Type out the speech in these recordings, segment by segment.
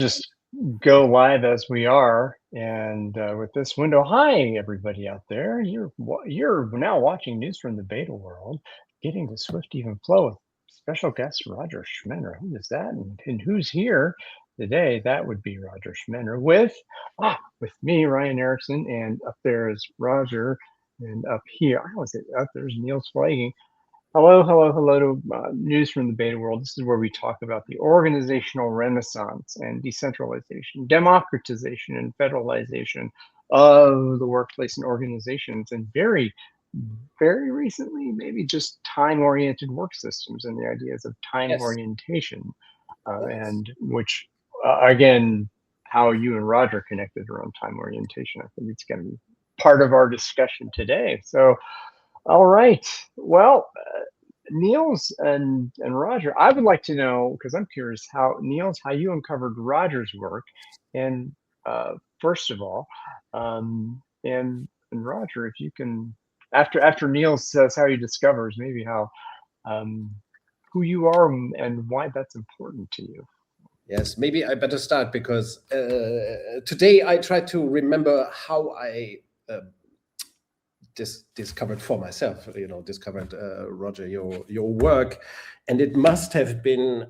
Just go live as we are, and with this window. Hi, everybody out there. You're now watching news from the beta world, getting to Swift Even Flow with special guest Roger Schmenner. Who is that, and who's here today? That would be Roger Schmenner with me, Ryan Erickson, and up there is Roger, and up here, I was it up there's Niels Pflaeging. Hello, hello, hello to News from the Beta World. This is where we talk about the organizational renaissance and decentralization, democratization, and federalization of the workplace and organizations, and very, very recently, maybe just time-oriented work systems and the ideas of time Yes. orientation, Yes. and which, again, how you and Roger connected around time orientation. I think it's going to be part of our discussion today. So, all right. Well, Niels and Roger, I would like to know, because I'm curious how Niels, how you uncovered Roger's work, and first of all, and Roger, if you can, after Niels says how he discovers, maybe how um, who you are and why that's important to you. Yes, maybe I better start because today I tried to remember how I discovered for myself, discovered Roger, your work, and it must have been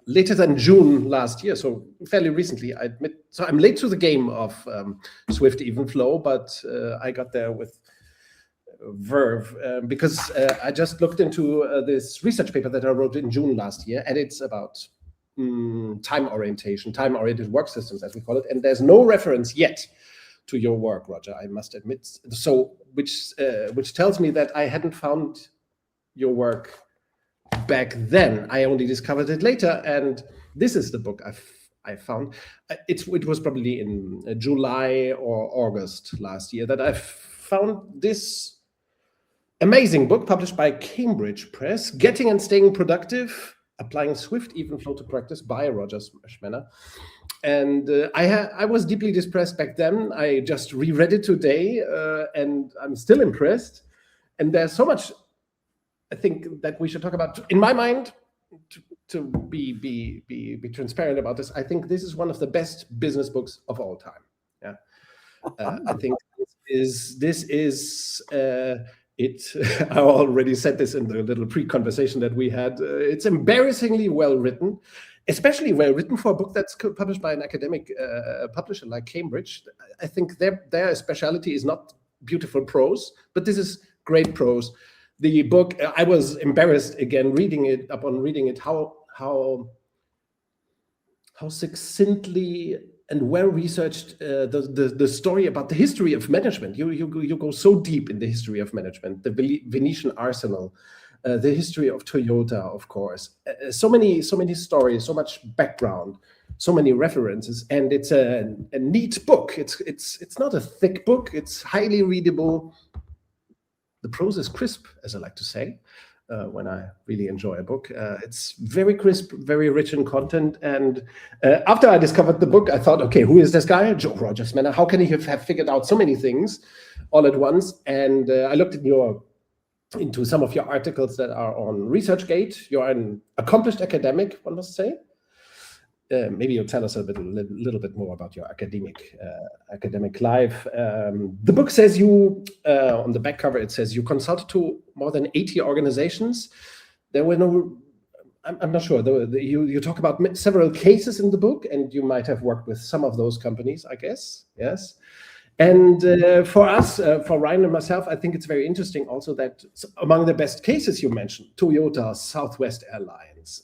later than June last year, so fairly recently. I admit, so I'm late to the game of Swift Even Flow, but I got there with verve because I just looked into this research paper that I wrote in June last year, and it's about time orientation, time-oriented work systems, as we call it, and there's no reference yet to your work, Roger, I must admit. So, which tells me that I hadn't found your work back then. I only discovered it later, and this is the book I found. It was probably in July or August last year that I found this amazing book published by Cambridge Press, Getting and Staying Productive, Applying Swift Even Flow to Practice by Roger Schmenner. And I was deeply depressed back then. I just reread it today, and I'm still impressed. And there's so much I think that we should talk about. In my mind, to be transparent about this, I think this is one of the best business books of all time. Yeah, I think this is it. I already said this in the little pre-conversation that we had. It's embarrassingly well written. Especially well written for a book that's published by an academic publisher like Cambridge. I think their specialty is not beautiful prose, but this is great prose. The book, I was embarrassed again reading it, how succinctly and well researched the story about the history of management. You go so deep in the history of management, the Venetian arsenal. The history of Toyota, of course, so many stories, so much background, so many references, and it's a neat book. It's not a thick book. It's highly readable. The prose is crisp, as I like to say, when I really enjoy a book. It's very crisp, very rich in content. And after I discovered the book, I thought, okay, who is this guy? Roger Schmenner. How can he have figured out so many things all at once? And I looked into some of your articles that are on ResearchGate. You're an accomplished academic, one must say. Maybe you'll tell us a little bit more about your academic life. The book says you, on the back cover, it says you consulted to more than 80 organizations. There were no, I'm not sure, you talk about several cases in the book, and you might have worked with some of those companies, I guess, yes. And for us, for Ryan and myself, I think it's very interesting also that among the best cases you mentioned, Toyota, Southwest Airlines,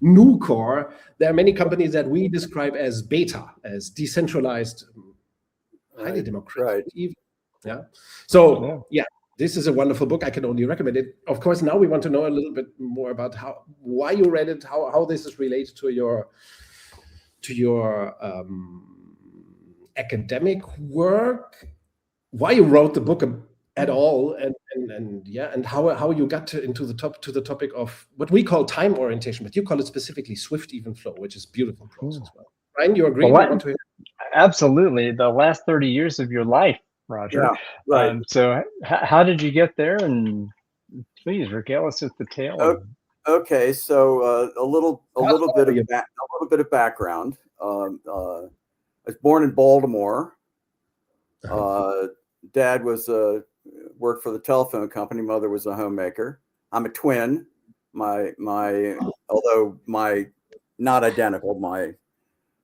Nucor, there are many companies that we describe as beta, as decentralized, highly democratic. Right. Yeah. So, yeah, this is a wonderful book. I can only recommend it. Of course, now we want to know a little bit more about why you read it, how this is related to your academic work, why you wrote the book at all, and how you got to the topic of what we call time orientation, but you call it specifically Swift Even Flow, which is beautiful prose as well. Ryan, you agree? Absolutely, the last 30 years of your life, Roger. Yeah, right. So how did you get there? And please regale us with the tale. Okay, so a little You? background. I was born in Baltimore. Dad was worked for the telephone company. Mother was a homemaker. I'm a twin. Although my not identical. My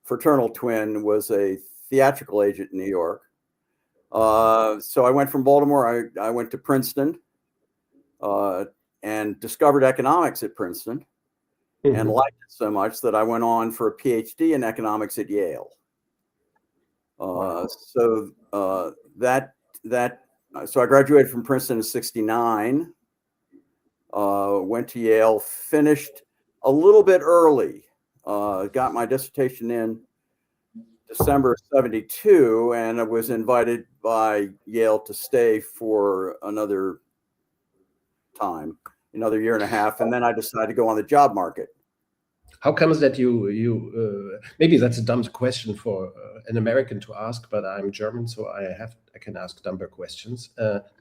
fraternal twin was a theatrical agent in New York. So I went from Baltimore. I went to Princeton and discovered economics at Princeton and liked it so much that I went on for a PhD in economics at Yale. So I graduated from Princeton in '69. Went to Yale, finished a little bit early. Got my dissertation in December '72, and I was invited by Yale to stay for another year and a half, and then I decided to go on the job market. How comes that you maybe that's a dumb question for an American to ask, but I'm German, so I can ask dumber questions.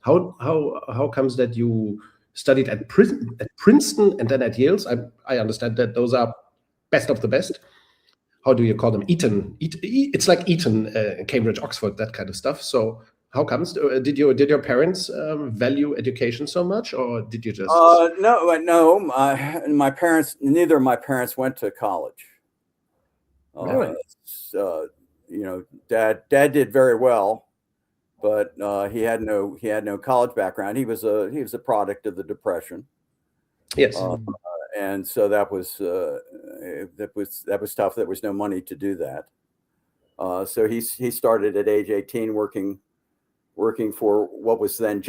How comes that you studied at Princeton and then at Yale's? I understand that those are best of the best. How do you call them? Eton. It's like Eton, Cambridge, Oxford, that kind of stuff. So how comes? Did your parents value education so much, or did you just? No. My parents. Neither of my parents went to college. Really? Dad did very well, but he had no college background. He was a product of the Depression. Yes. And so that was tough. There was no money to do that. So he started at age 18 working for what was then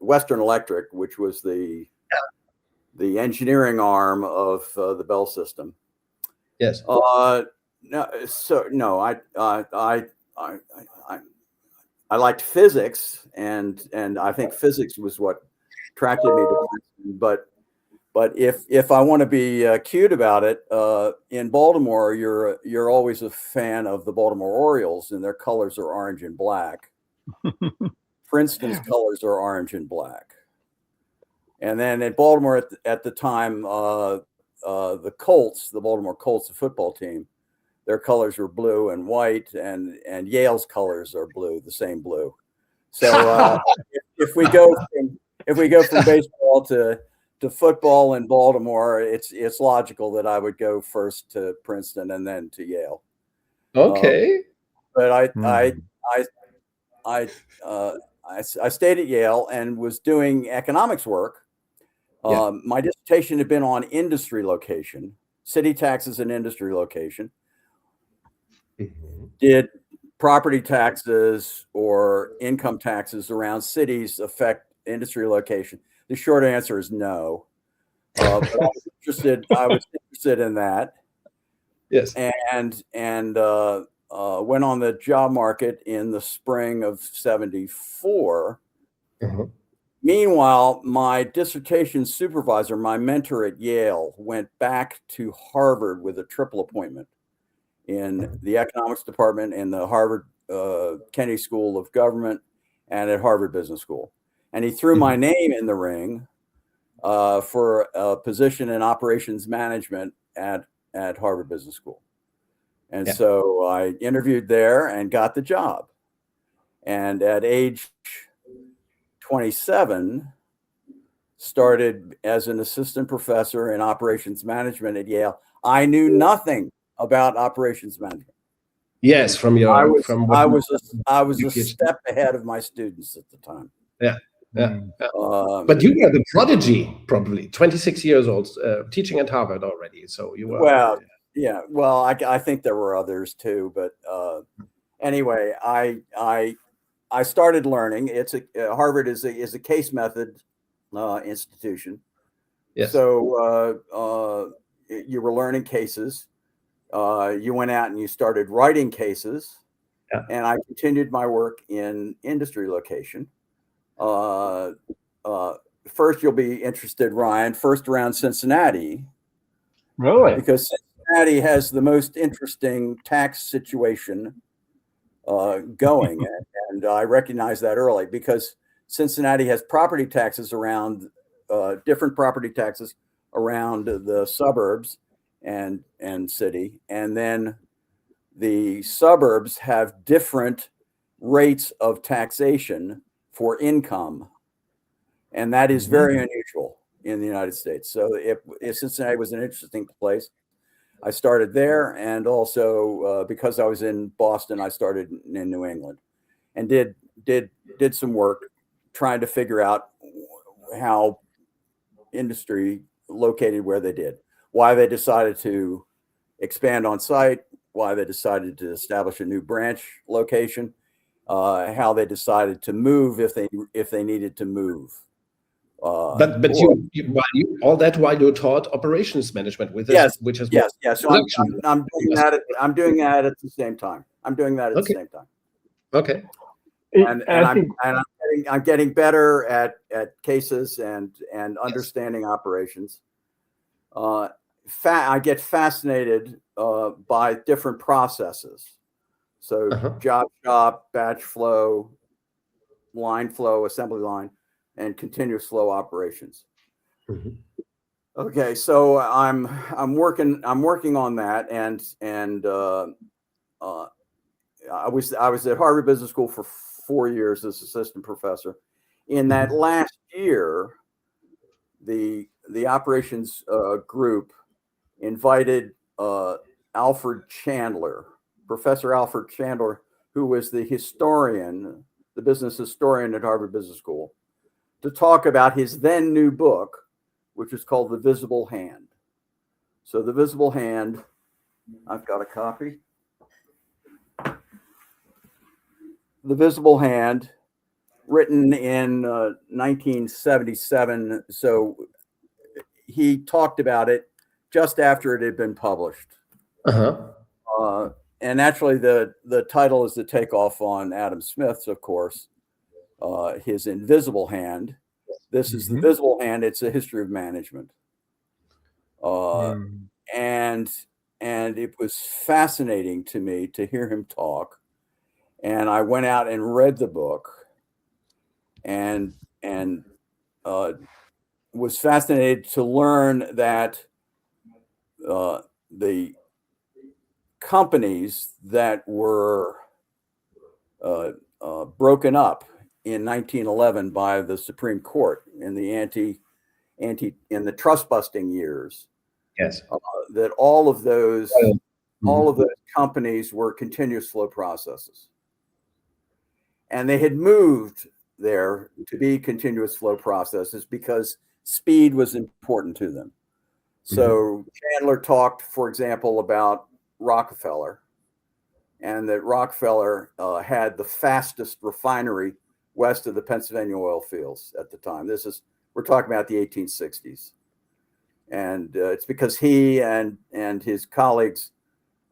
Western Electric, which was the engineering arm of the Bell system. Yes. I liked physics, and I think physics was what attracted me to Princeton. But if I want to be cute about it, in Baltimore, you're always a fan of the Baltimore Orioles, and their colors are orange and black. Princeton's colors are orange and black. And then in Baltimore at the time, the Colts, the Baltimore Colts, the football team, their colors were blue and white, and Yale's colors are blue, the same blue. So if we go from baseball to football in Baltimore, it's logical that I would go first to Princeton and then to Yale. Okay. But I stayed at Yale and was doing economics work. My dissertation had been on industry location, city taxes and industry location. Did property taxes or income taxes around cities affect industry location? The short answer is no. But I was interested in that. Yes. And went on the job market in the spring of '74. Meanwhile, my dissertation supervisor, my mentor at Yale, went back to Harvard with a triple appointment in the economics department in the Harvard Kennedy School of Government and at Harvard Business School. And he threw my name in the ring for a position in operations management at Harvard Business School. And so I interviewed there and got the job. And at age 27, started as an assistant professor in operations management at Yale. I knew nothing about operations management. Yes, I was a step ahead of my students at the time. But you were the prodigy, probably 26 years old, teaching at Harvard already. So you were. Well, yeah. Well, I think there were others too, but anyway, I started learning. Harvard is a case method institution. Yes. So you were learning cases. You went out and you started writing cases, and I continued my work in industry location. First, you'll be interested, Ryan. First around Cincinnati, Really? because Cincinnati has the most interesting tax situation going, and I recognize that early because Cincinnati has property taxes around different property taxes around the suburbs and city, and then the suburbs have different rates of taxation for income, and that is very unusual in the United States. So Cincinnati was an interesting place. I started there, and also because I was in Boston, I started in New England, and did some work trying to figure out how industry located where they did, why they decided to expand on site, why they decided to establish a new branch location, how they decided to move if they needed to move. But all that while you taught operations management with this, yes, which is yes. So I'm doing that. I'm doing that at the same time. I'm doing that at the same time. Okay. And I'm getting better at cases and understanding operations. I get fascinated by different processes. So job shop, batch flow, line flow, assembly line, and continuous flow operations. Okay, so I'm working on that, and I was at Harvard Business School for 4 years as assistant professor. In that last year, the operations group invited Alfred Chandler, Professor Alfred Chandler, who was the business historian at Harvard Business School, to talk about his then new book, which is called The Visible Hand. So The Visible Hand, I've got a copy. The Visible Hand, written in 1977. So he talked about it just after it had been published. And actually, the title is the takeoff on Adam Smith's, of course, his Invisible Hand. This is The Visible Hand. It's a history of management. And it was fascinating to me to hear him talk. And I went out and read the book, and was fascinated to learn that the companies that were broken up in 1911 by the Supreme Court in the in the trust busting years, that all of those companies were continuous flow processes, and they had moved there to be continuous flow processes because speed was important to them. So Chandler talked, for example, about Rockefeller, and that Rockefeller had the fastest refinery west of the Pennsylvania oil fields at the time. We're talking about the 1860s. And it's because he and his colleagues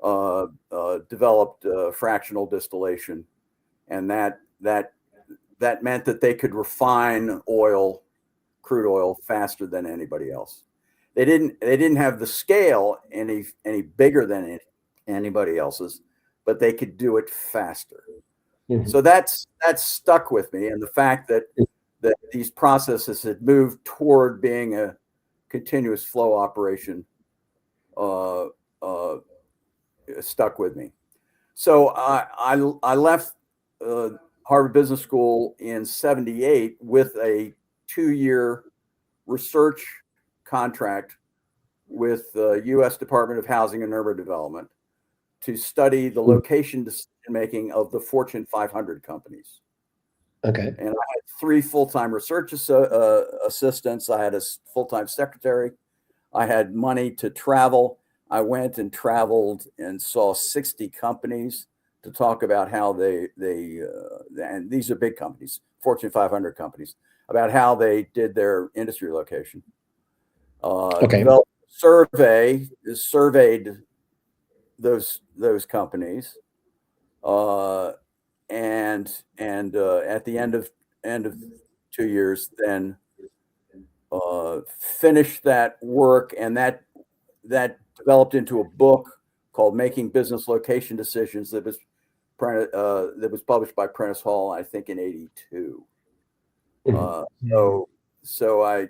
developed fractional distillation, and that meant that they could refine crude oil faster than anybody else. They didn't have the scale any bigger than anybody else's, but they could do it faster. So that's stuck with me, and the fact that these processes had moved toward being a continuous flow operation stuck with me. So I left Harvard Business School in '78 with a 2-year research contract with the U.S. Department of Housing and Urban Development to study the location decision making of the Fortune 500 companies. Okay. And I had 3 full-time research assistants. I had a full-time secretary. I had money to travel. I went and traveled and saw 60 companies to talk about how they and these are big companies, Fortune 500 companies, about how they did their industry location. Developed surveyed those companies, and at the end of 2 years, then finished that work, and that developed into a book called Making Business Location Decisions that was published by Prentice Hall, I think, in '82. So I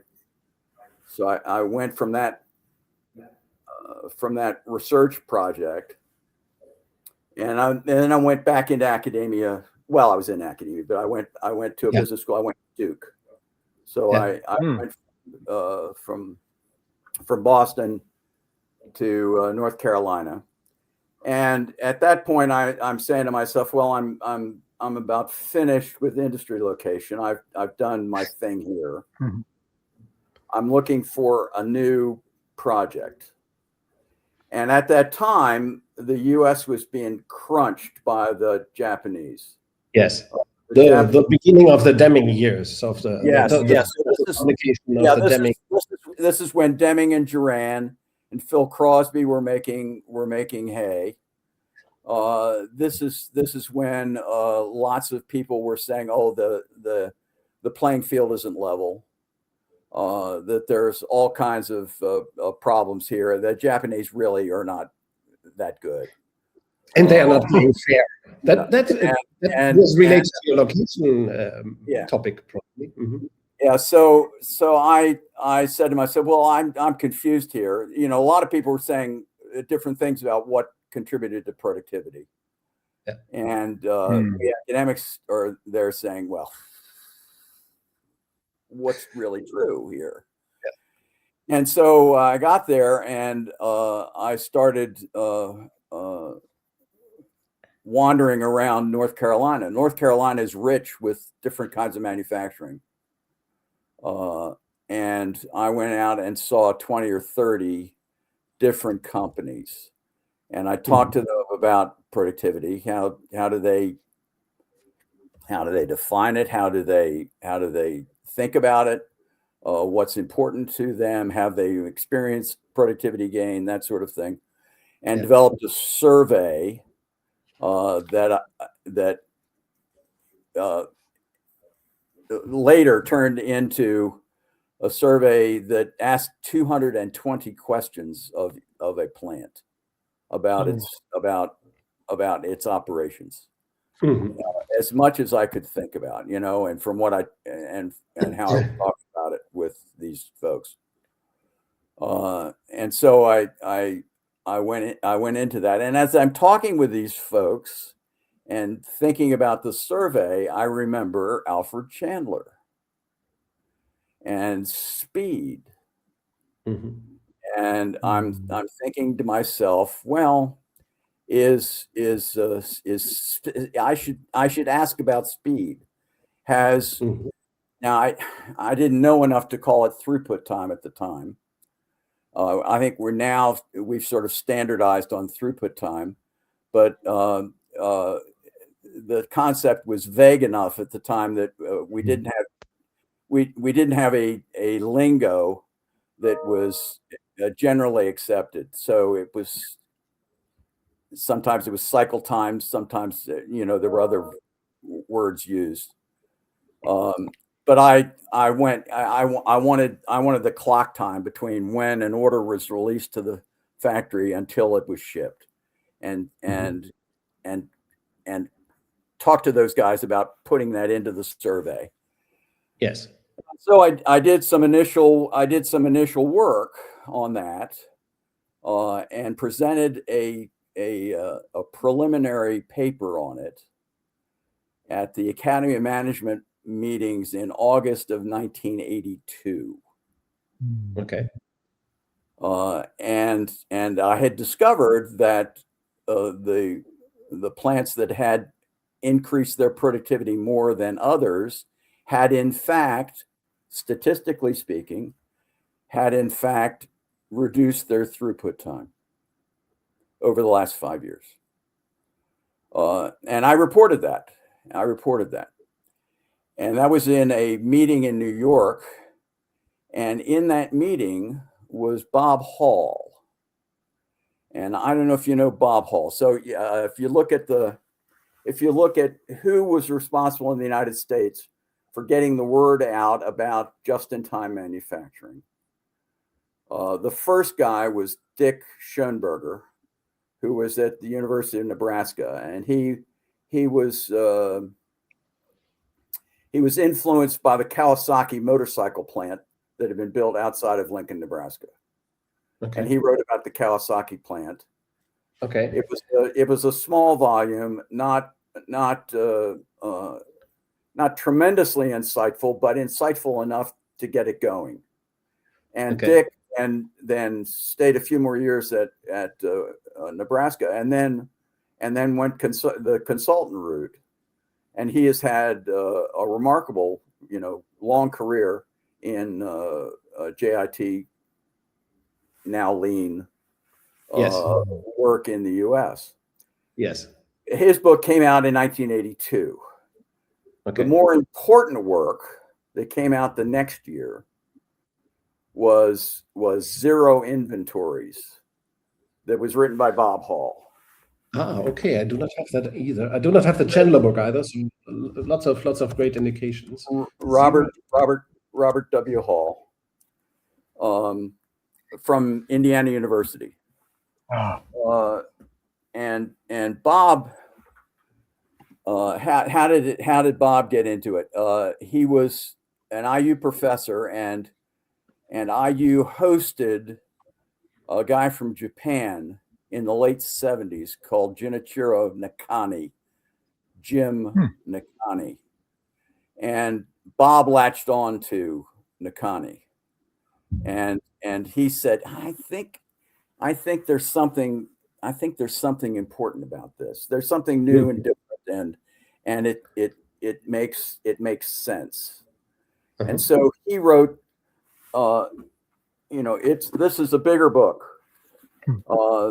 So I went from that research project, and then I went back into academia. Well, I was in academia, but I went to a business school. I went to Duke. So I went from Boston to North Carolina, and at that point, I'm saying to myself, well, I'm about finished with industry location. I've done my thing here. Mhm. I'm looking for a new project. And at that time, the U.S. was being crunched by the Japanese. Yes. The beginning of the Deming years of the This is when Deming and Duran and Phil Crosby were making hay. This is when lots of people were saying, "Oh, the playing field isn't level." That there's all kinds of problems here. The Japanese really are not that good, and they are not playing fair. That was related to your location topic, probably. Mm-hmm. Yeah. So I said to myself, well, I'm confused here. You know, a lot of people were saying different things about what contributed to productivity, and the academics they're saying, well, what's really true here? And so I got there, and I started wandering around North Carolina. North Carolina is rich with different kinds of manufacturing. And I went out and saw 20 or 30 different companies. And I talked to them about productivity. How do they define it? How do they think about it? What's important to them? Have they experienced productivity gain? That sort of thing, and developed a survey that later turned into a survey that asked 220 questions of a plant about its operations. Mm-hmm. As much as I could think about, you know, and from what and how I talked about it with these folks. And so I went into that. And as I'm talking with these folks and thinking about the survey, I remember Alfred Chandler and speed. Mm-hmm. And I'm thinking to myself, well, I should ask about speed. Now I didn't know enough to call it throughput time at the time. I think we've sort of standardized on throughput time, but the concept was vague enough at the time that we didn't have a lingo that was generally accepted. So sometimes it was cycle time, sometimes there were other words used. But I wanted the clock time between when an order was released to the factory until it was shipped, and talk to those guys about putting that into the survey. Yes. So I did some initial work on that, and presented a preliminary paper on it at the Academy of Management meetings in August of 1982. Okay. And I had discovered that the plants that had increased their productivity more than others had, in fact, statistically speaking, reduced their throughput time over the last 5 years. And I reported that. And that was in a meeting in New York. And in that meeting was Bob Hall. And I don't know if you know Bob Hall. So if you look at who was responsible in the United States for getting the word out about just-in-time manufacturing, the first guy was Dick Schoenberger, who was at the University of Nebraska, and he was influenced by the Kawasaki motorcycle plant that had been built outside of Lincoln, Nebraska. Okay. And he wrote about the Kawasaki plant. Okay. It was a small volume, not tremendously insightful, but insightful enough to get it going. And Okay. Dick and then stayed a few more years at Nebraska, and then went the consultant route. And he has had a remarkable, long career in JIT, now Lean, Yes. work in the U.S. Yes. His book came out in 1982. Okay. The more important work that came out the next year was Zero Inventories, that was written by Bob Hall. Ah, okay. I do not have that either. I do not have the Chandler book either. So lots of great indications. Robert W. Hall, from Indiana University. Oh. And Bob, how did Bob get into it? He was an IU professor, and IU hosted a guy from Japan in the late 70s called Junichiro Nakani, Jim Nakani. And Bob latched on to Nakani. And he said, I think there's something important about this. There's something new and different, and it makes sense. And so he wrote, this is a bigger book.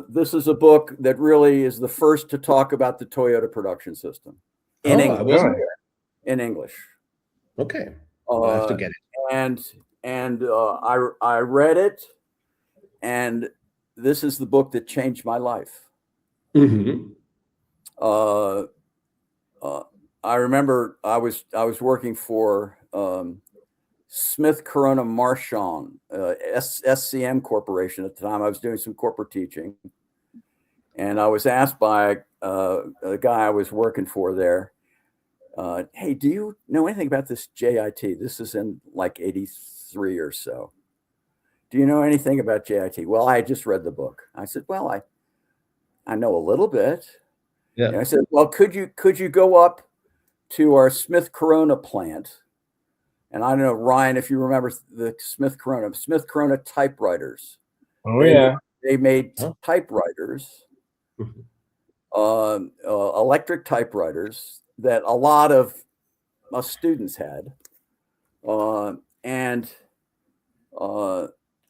This is a book that really is the first to talk about the Toyota production system in English. In English. Okay. I'll have to get it. And I read it, and this is the book that changed my life. Mm-hmm. I remember I was working for Smith Corona Marchand, SCM Corporation at the time. I was doing some corporate teaching, and I was asked by a guy I was working for there, hey, do you know anything about this JIT? This is in like 83 or so. Do you know anything about JIT? Well, I just read the book. I said, well, I know a little bit. Yeah. And I said, well, could you go up to our Smith Corona plant? And I don't know, Ryan, if you remember the Smith Corona typewriters. Oh, yeah. They made typewriters, electric typewriters that a lot of students had. And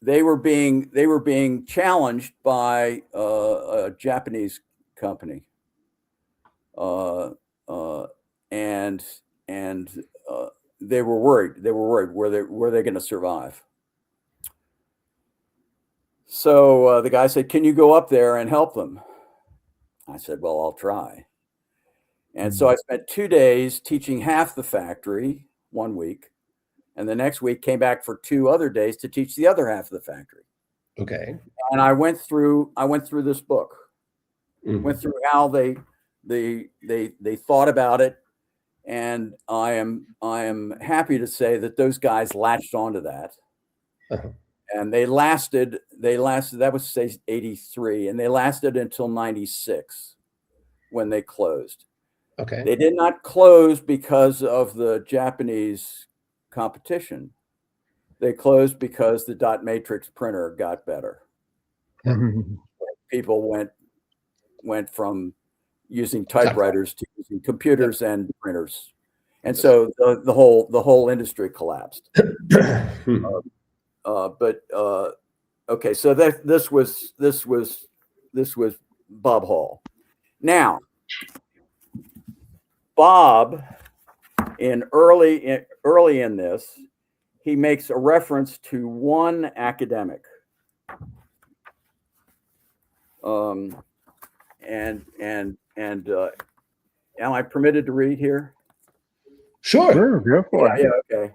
they were being challenged by a Japanese company. And they were worried. Were they going to survive? So the guy said, "Can you go up there and help them?" I said, "Well, I'll try." And so I spent 2 days teaching half the factory 1 week, and the next week came back for 2 other days to teach the other half of the factory. Okay. And I went through this book, went through how they thought about it. And I am happy to say that those guys latched onto that, and they lasted. That was say 83, and they lasted until 96, when they closed. Okay. They did not close because of the Japanese competition. They closed because the dot matrix printer got better. People went from using typewriters to using computers and printers, and so the whole industry collapsed. Okay, so this was Bob Hall. Now, Bob, early in this, he makes a reference to one academic. And am I permitted to read here? Sure, go for it. Yeah, okay.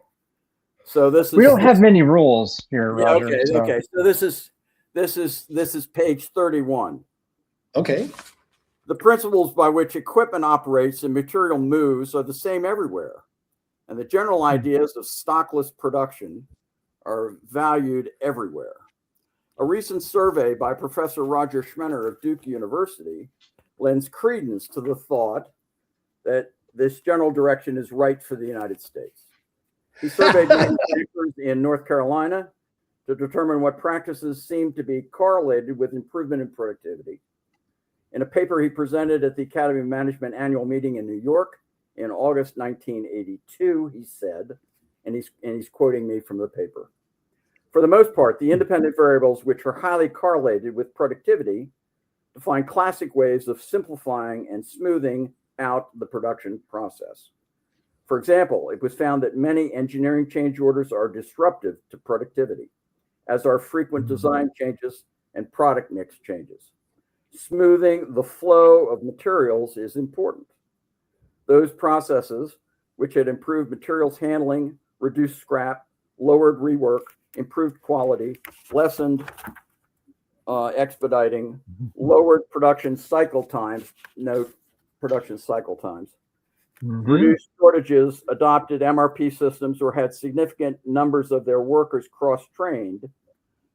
So we don't have many rules here, Roger. Yeah, okay. So this is page 31. Okay. The principles by which equipment operates and material moves are the same everywhere, and the general ideas of stockless production are valued everywhere. A recent survey by Professor Roger Schmenner of Duke University lends credence to the thought that this general direction is right for the United States. He surveyed manufacturers in North Carolina to determine what practices seem to be correlated with improvement in productivity. In a paper he presented at the Academy of Management annual meeting in New York in August 1982, he said, and he's quoting me from the paper, "For the most part, the independent variables which are highly correlated with productivity define classic ways of simplifying and smoothing out the production process. For example, it was found that many engineering change orders are disruptive to productivity, as are frequent design changes and product mix changes. Smoothing the flow of materials is important. Those processes, which had improved materials handling, reduced scrap, lowered rework, improved quality, lessened expediting, lowered production cycle times, note production cycle times, reduced shortages, adopted MRP systems, or had significant numbers of their workers cross-trained,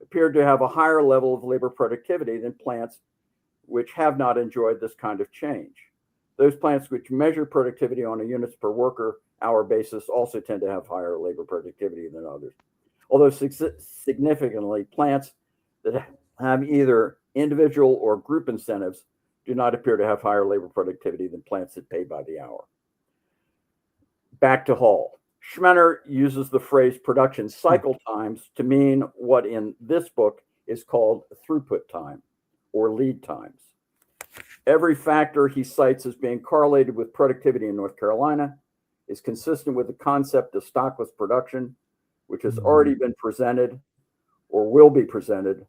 appeared to have a higher level of labor productivity than plants which have not enjoyed this kind of change. Those plants which measure productivity on a units per worker hour basis also tend to have higher labor productivity than others. Although significantly, plants that have either individual or group incentives do not appear to have higher labor productivity than plants that pay by the hour." Back to Hall. Schmenner uses the phrase production cycle times to mean what in this book is called throughput time or lead times. Every factor he cites as being correlated with productivity in North Carolina is consistent with the concept of stockless production, which has already been presented or will be presented,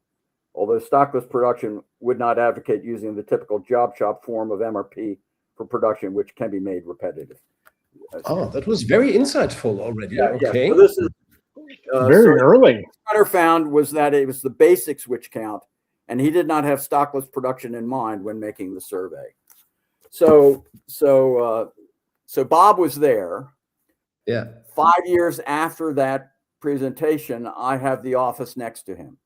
although stockless production would not advocate using the typical job shop form of MRP for production, which can be made repetitive. Oh, that was very insightful already. Yeah, okay. yeah. So this is Very early. What Schmenner found was that it was the basics which count, and he did not have stockless production in mind when making the survey. So Bob was there. Yeah. 5 years after that presentation, I have the office next to him.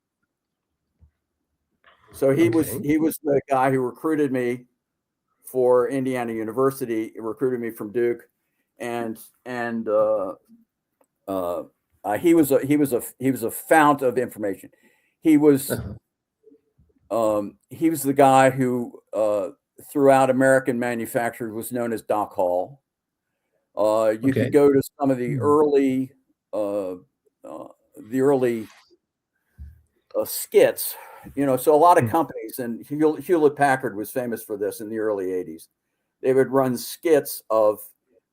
So he was the guy who recruited me for Indiana University, recruited me from Duke, and he was a fount of information. He was the guy who throughout American manufacturers was known as Doc Hall. You could go to some of the early skits, you know. So a lot of companies, and Hewlett Packard was famous for this in the early 80s. They would run skits of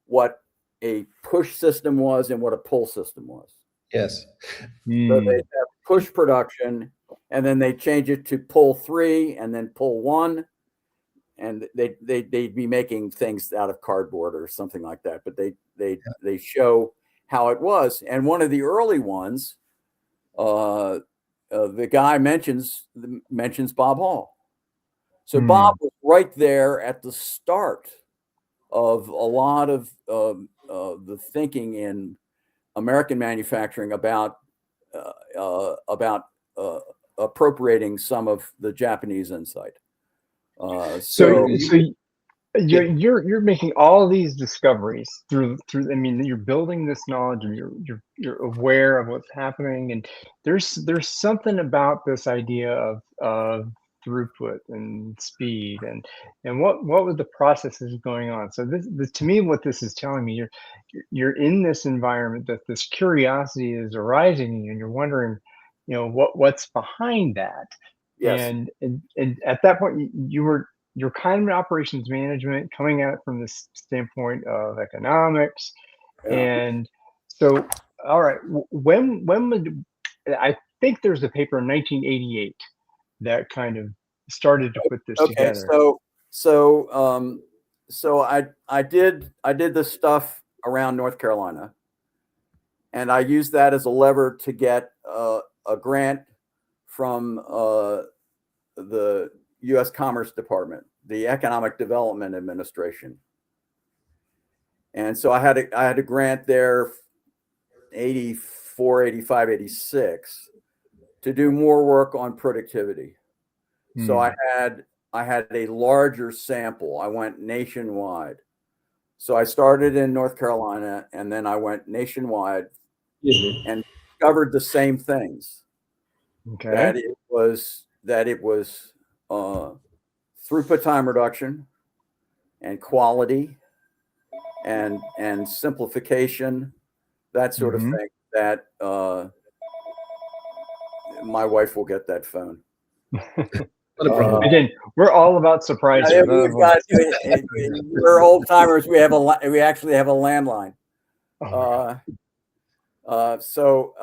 what a push system was and what a pull system was. Yes. So they'd have push production, and then they change it to pull 3 and then pull 1. And they'd be making things out of cardboard or something like that. But they show how it was. And one of the early ones, the guy mentions Bob Hall. So Bob was right there at the start of a lot of the thinking in American manufacturing about appropriating some of the Japanese insight. So you're making all these discoveries through. I mean, you're building this knowledge, and you're aware of what's happening, and there's something about this idea of throughput and speed and what were the processes going on. So this to me, what this is telling me, you're in this environment that this curiosity is arising in you, and you're wondering, you know, what's behind that. Yes. And at that point, you're kind of operations management, coming at it from this standpoint of economics. Yeah. And so, all right, when would, I think there's a paper in 1988 that kind of started to put this together. So I did this stuff around North Carolina, and I used that as a lever to get a grant from the U.S. Commerce Department, the Economic Development Administration. And so I had a grant there, 84, 85, 86 to do more work on productivity. So I had a larger sample. I went nationwide. So I started in North Carolina, and then I went nationwide and discovered the same things. Okay. That it was throughput time reduction and quality and simplification, that sort of thing. That my wife will get that phone. Not a problem. Again, we're all about surprises. We're old timers. We actually have a landline. So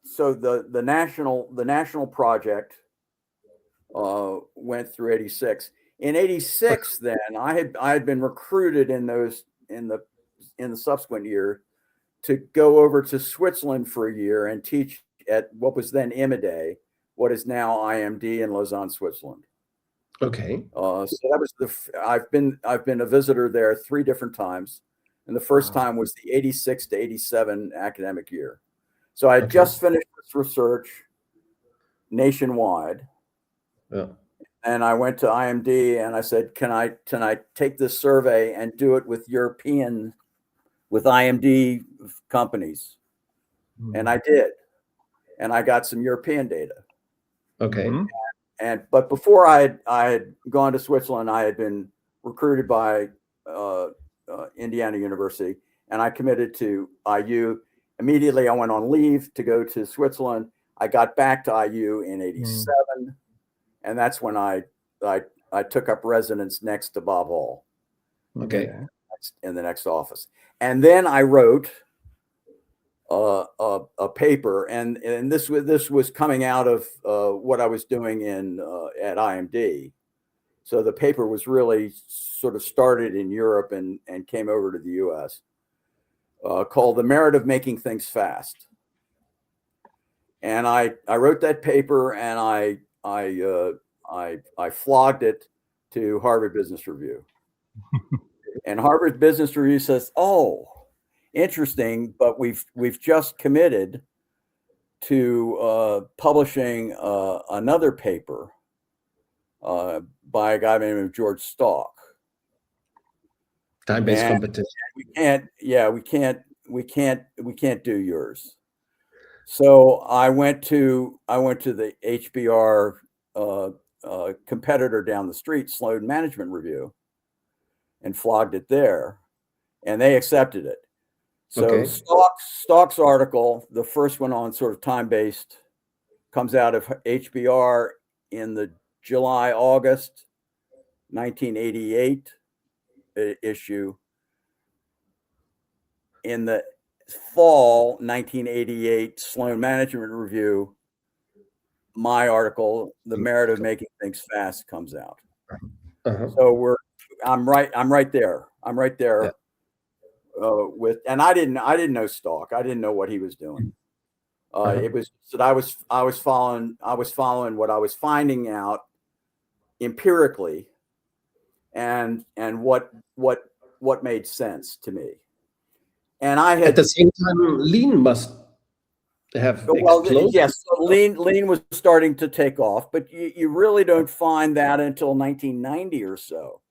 the national project went through 86. In 86, then I had been recruited in the subsequent year to go over to Switzerland for a year and teach at what was then IMIDE, what is now IMD in Lausanne, Switzerland. Okay. So that was I've been a visitor there 3 different times, and the first time was the 86 to 87 academic year. So I had just finished this research nationwide. Yeah. And I went to IMD and I said, can I take this survey and do it with IMD companies? And I did. And I got some European data. Okay. But before I had gone to Switzerland, I had been recruited by Indiana University, and I committed to IU. Immediately, I went on leave to go to Switzerland. I got back to IU in 87, and that's when I took up residence next to Bob Hall. Okay. In the next office. And then I wrote a paper, and this was coming out of what I was doing at IMD. So the paper was really sort of started in Europe and came over to the U.S. Called "The Merit of Making Things Fast." And I wrote that paper, and I flogged it to Harvard Business Review. And Harvard Business Review says, "Oh, interesting, but we've just committed to publishing another paper by a guy named George Stalk. Time-based competition. We can't do yours." So I went to the HBR competitor down the street, Sloan Management Review, and flogged it there, and they accepted it. So Stalk's article, the first one on sort of time-based, comes out of HBR in the July-August 1988 issue. In the fall 1988 Sloan Management Review, my article, "The Merit of Making Things Fast," comes out. So I'm right there. Yeah. And I didn't know Stalk. I didn't know what he was doing. It was that I was following what I was finding out empirically, and what made sense to me. And I had, at the same time, lean must have exploded. Yes, lean was starting to take off, but you really don't find that until 1990 or so.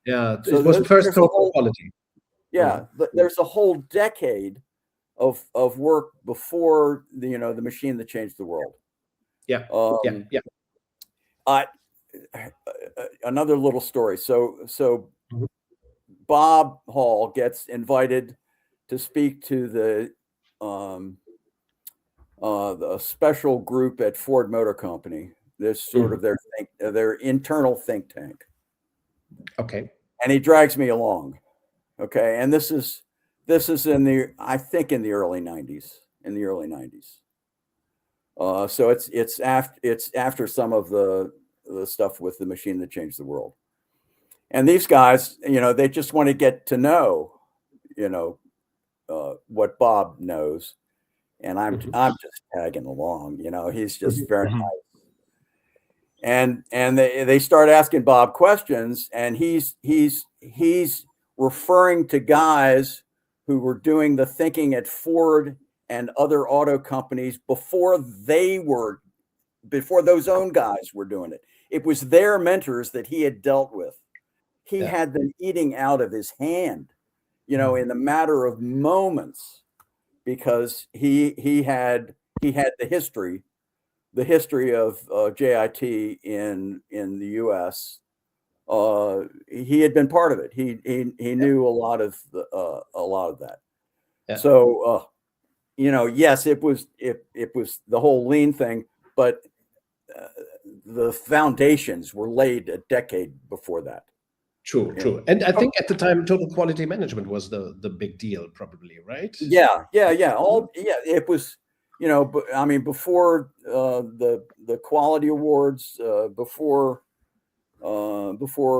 Yeah, so it was first quality. Yeah, there's a whole decade of work before the machine that changed the world. Yeah. Another little story. So Bob Hall gets invited to speak to the special group at Ford Motor Company. There's sort of their internal think tank. Okay. And he drags me along. Okay, and this is in the early 90s. So it's after some of the stuff with the machine that changed the world. And these guys, they just want to get to know, what Bob knows, and I'm just tagging along. He's just very nice. And they start asking Bob questions, and he's referring to guys who were doing the thinking at Ford and other auto companies before those own guys were doing it. It was their mentors that he had dealt with. He had them eating out of his hand, in the matter of moments, because he had the history of JIT in the U.S. He had been part of it. He knew a lot of that. Yeah. So yes, it was the whole lean thing, but the foundations were laid a decade before that. True. And I think at the time, total quality management was the big deal, probably, right? Yeah. It was, I mean, before the quality awards, before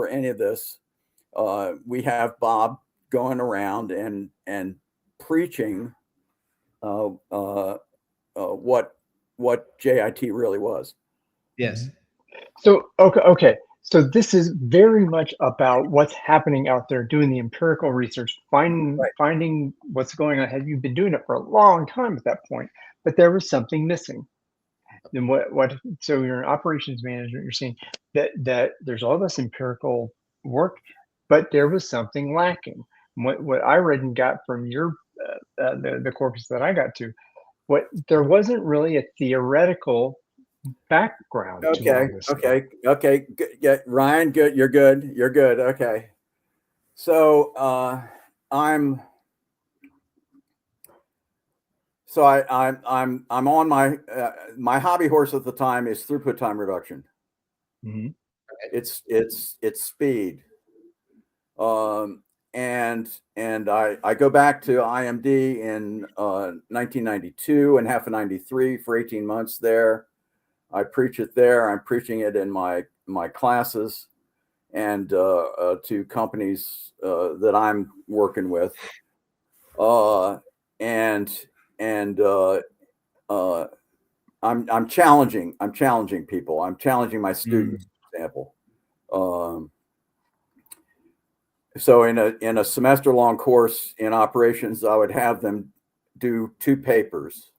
any of this, we have Bob going around and preaching what JIT really was. Yes. So okay. So this is very much about what's happening out there, doing the empirical research, finding what's going on. Have you been doing it for a long time at that point? But there was something missing. Then what? So you're an operations manager. You're saying that there's all this empirical work, but there was something lacking. What I read and got from your the corpus that I got to, there wasn't really a theoretical background. Okay. Good. Yeah, Ryan, good. You're good. Okay. So I'm on my hobby horse at the time is throughput time reduction. Mm-hmm. It's speed. And I go back to IMD in 1992 and half of 93 for 18 months there. I preach it there. I'm preaching it in my classes and to companies that I'm working with. I'm challenging people. I'm challenging my students, for example. So in a semester long course in operations, I would have them do 2 papers.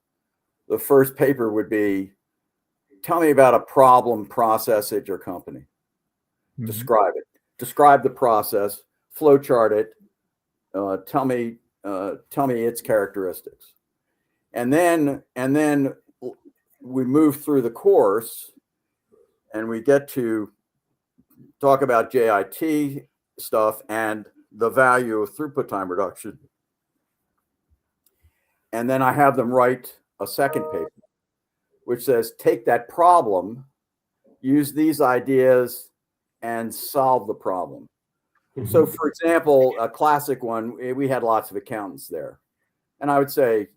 The first paper would be, tell me about a problem process at your company. Mm-hmm. Describe the process, flow chart it. Tell me its characteristics. And then we move through the course and we get to talk about JIT stuff and the value of throughput time reduction. And then I have them write a second paper, which says, take that problem, use these ideas, and solve the problem. Mm-hmm. So, for example, a classic one, we had lots of accountants there. And I would say,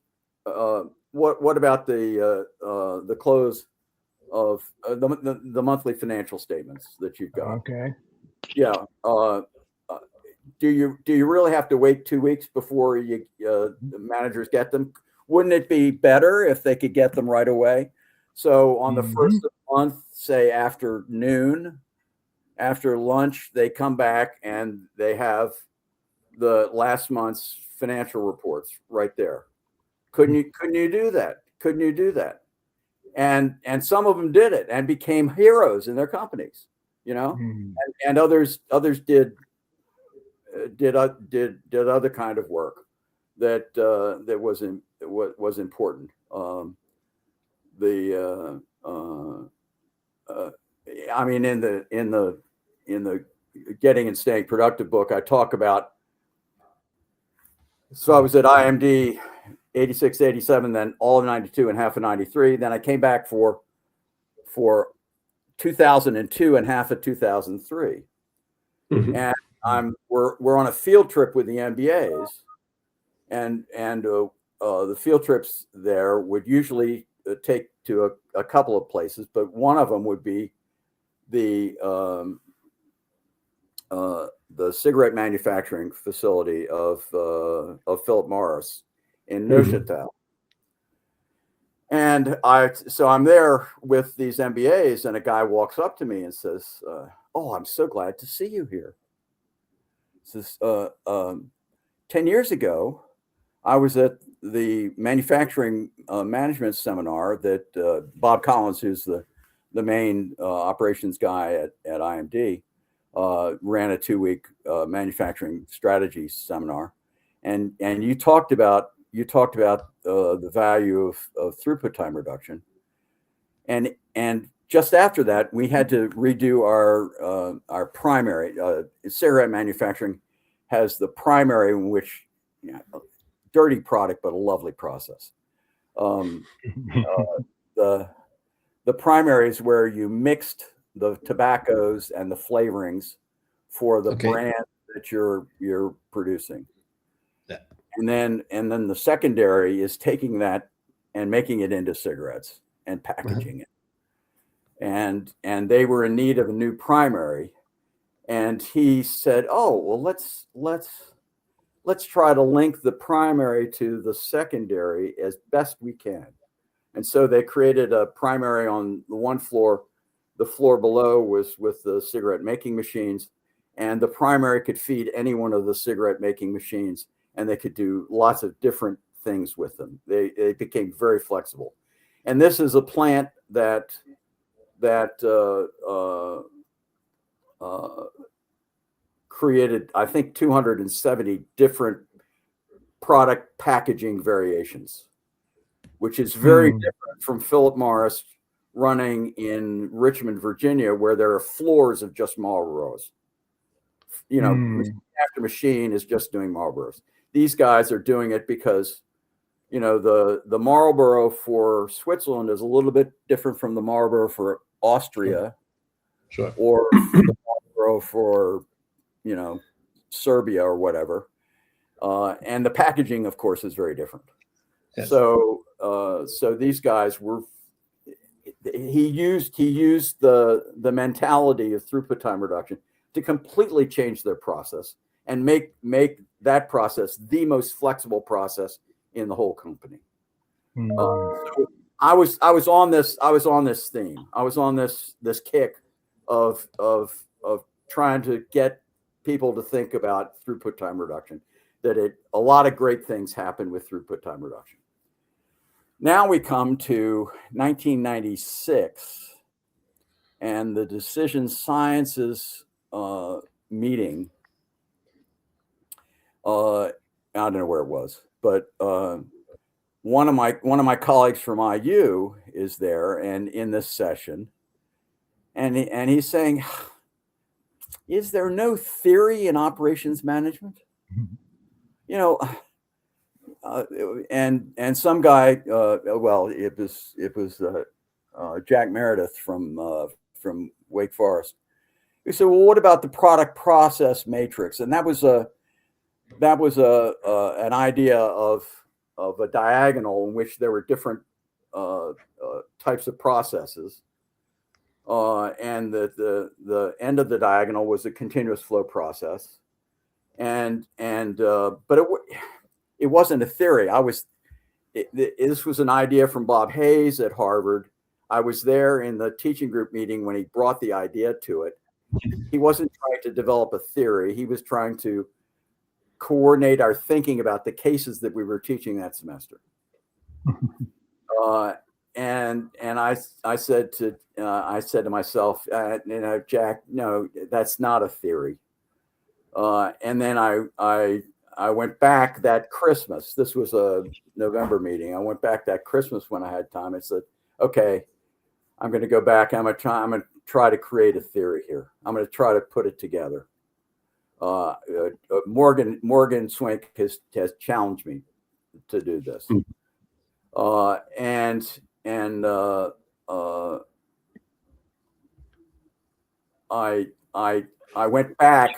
what about the close of the monthly financial statements that you've got? Okay. Yeah. Do you really have to wait 2 weeks before the managers get them? Wouldn't it be better if they could get them right away? So on the first of the month, say after noon, after lunch, they come back and they have the last month's financial reports right there. Couldn't you do that? Couldn't you do that? And some of them did it and became heroes in their companies, and others did other kind of work that was important. I mean, in the Getting and Staying Productive book, I talk about. So I was at IMD 86, 87, then all of 92 and half of 93. Then I came back for 2002 and half of 2003. Mm-hmm. And we're on a field trip with the MBAs, and the field trips there would usually take to a couple of places, but one of them would be the cigarette manufacturing facility of Philip Morris in Neuchâtel. And so I'm there with these MBAs, and a guy walks up to me and says, "Oh, I'm so glad to see you here." He says, 10 years ago, I was at the manufacturing management seminar that Bob Collins, who's the main operations guy at IMD, ran a 2-week manufacturing strategy seminar, and you talked about the value of throughput time reduction, and just after that we had to redo our primary. Cigarette manufacturing has the primary, in which, dirty product but a lovely process. The primary is where you mixed the tobaccos and the flavorings for the brand that you're producing. Yeah. And then the secondary is taking that and making it into cigarettes and packaging it. And they were in need of a new primary. And he said, "Oh, well, let's try to link the primary to the secondary as best we can." And so they created a primary on the one floor. The floor below was with the cigarette making machines, and the primary could feed any one of the cigarette making machines, and they could do lots of different things with them. They became very flexible. And this is a plant that created, I think, 270 different product packaging variations, which is very different from Philip Morris running in Richmond, Virginia, where there are floors of just Marlboros. Machine after machine is just doing Marlboros. These guys are doing it because, the Marlboro for Switzerland is a little bit different from the Marlboro for Austria, sure, or the Marlboro for, Serbia or whatever. And the packaging, of course, is very different. Yes. So these guys were. He used the mentality of throughput time reduction to completely change their process and make that process the most flexible process in the whole company. So I was on this theme. I was on this kick of trying to get people to think about throughput time reduction. That a lot of great things happen with throughput time reduction. Now we come to 1996 and the Decision Sciences meeting. I don't know where it was, but one of my colleagues from IU is there and in this session, and he's saying, "Is there no theory in operations management?" And some guy, well, it was Jack Meredith from Wake Forest. He said, "Well, what about the product process matrix?" And that was an idea of a diagonal in which there were different types of processes, and the end of the diagonal was a continuous flow process, but it wasn't a theory. This was an idea from Bob Hayes at Harvard. I was there in the teaching group meeting when he brought the idea to it. He wasn't trying to develop a theory. He was trying to coordinate our thinking about the cases that we were teaching that semester. And I said to myself, Jack, no, that's not a theory. And then I went back that Christmas. This was a November meeting. I went back that Christmas when I had time. I said, "Okay, I'm going to go back. I'm going to try to create a theory here. I'm going to try to put it together." Morgan Swink has challenged me to do this, I went back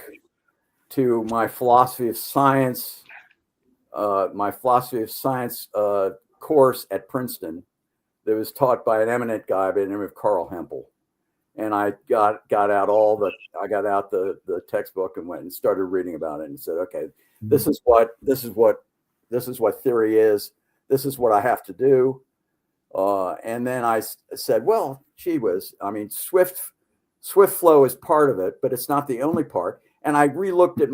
to my philosophy of science course at Princeton that was taught by an eminent guy by the name of Carl Hempel. And I got out the textbook and went and started reading about it and said, okay, this is what theory is. This is what I have to do. And then I said, well, gee whiz, I mean, Swift flow is part of it, but it's not the only part. And I relooked at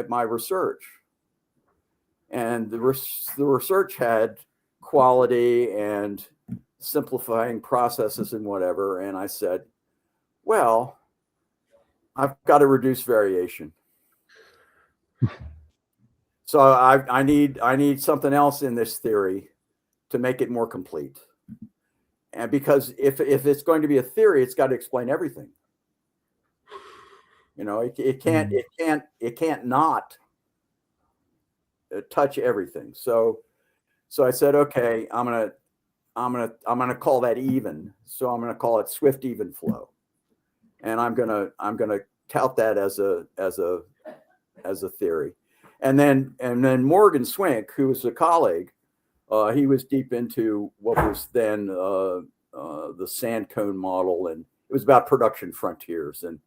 my research, and the research had quality and simplifying processes and whatever. And I said, well, I've got to reduce variation. So I need something else in this theory to make it more complete. And because if it's going to be a theory, it's got to explain everything. You know, it can't not touch everything. So I said, okay, I'm gonna call that even. So I'm gonna call it swift even flow, and I'm gonna tout that as a theory. And then Morgan Swink, who was a colleague, he was deep into what was then the sand cone model, and it was about production frontiers, and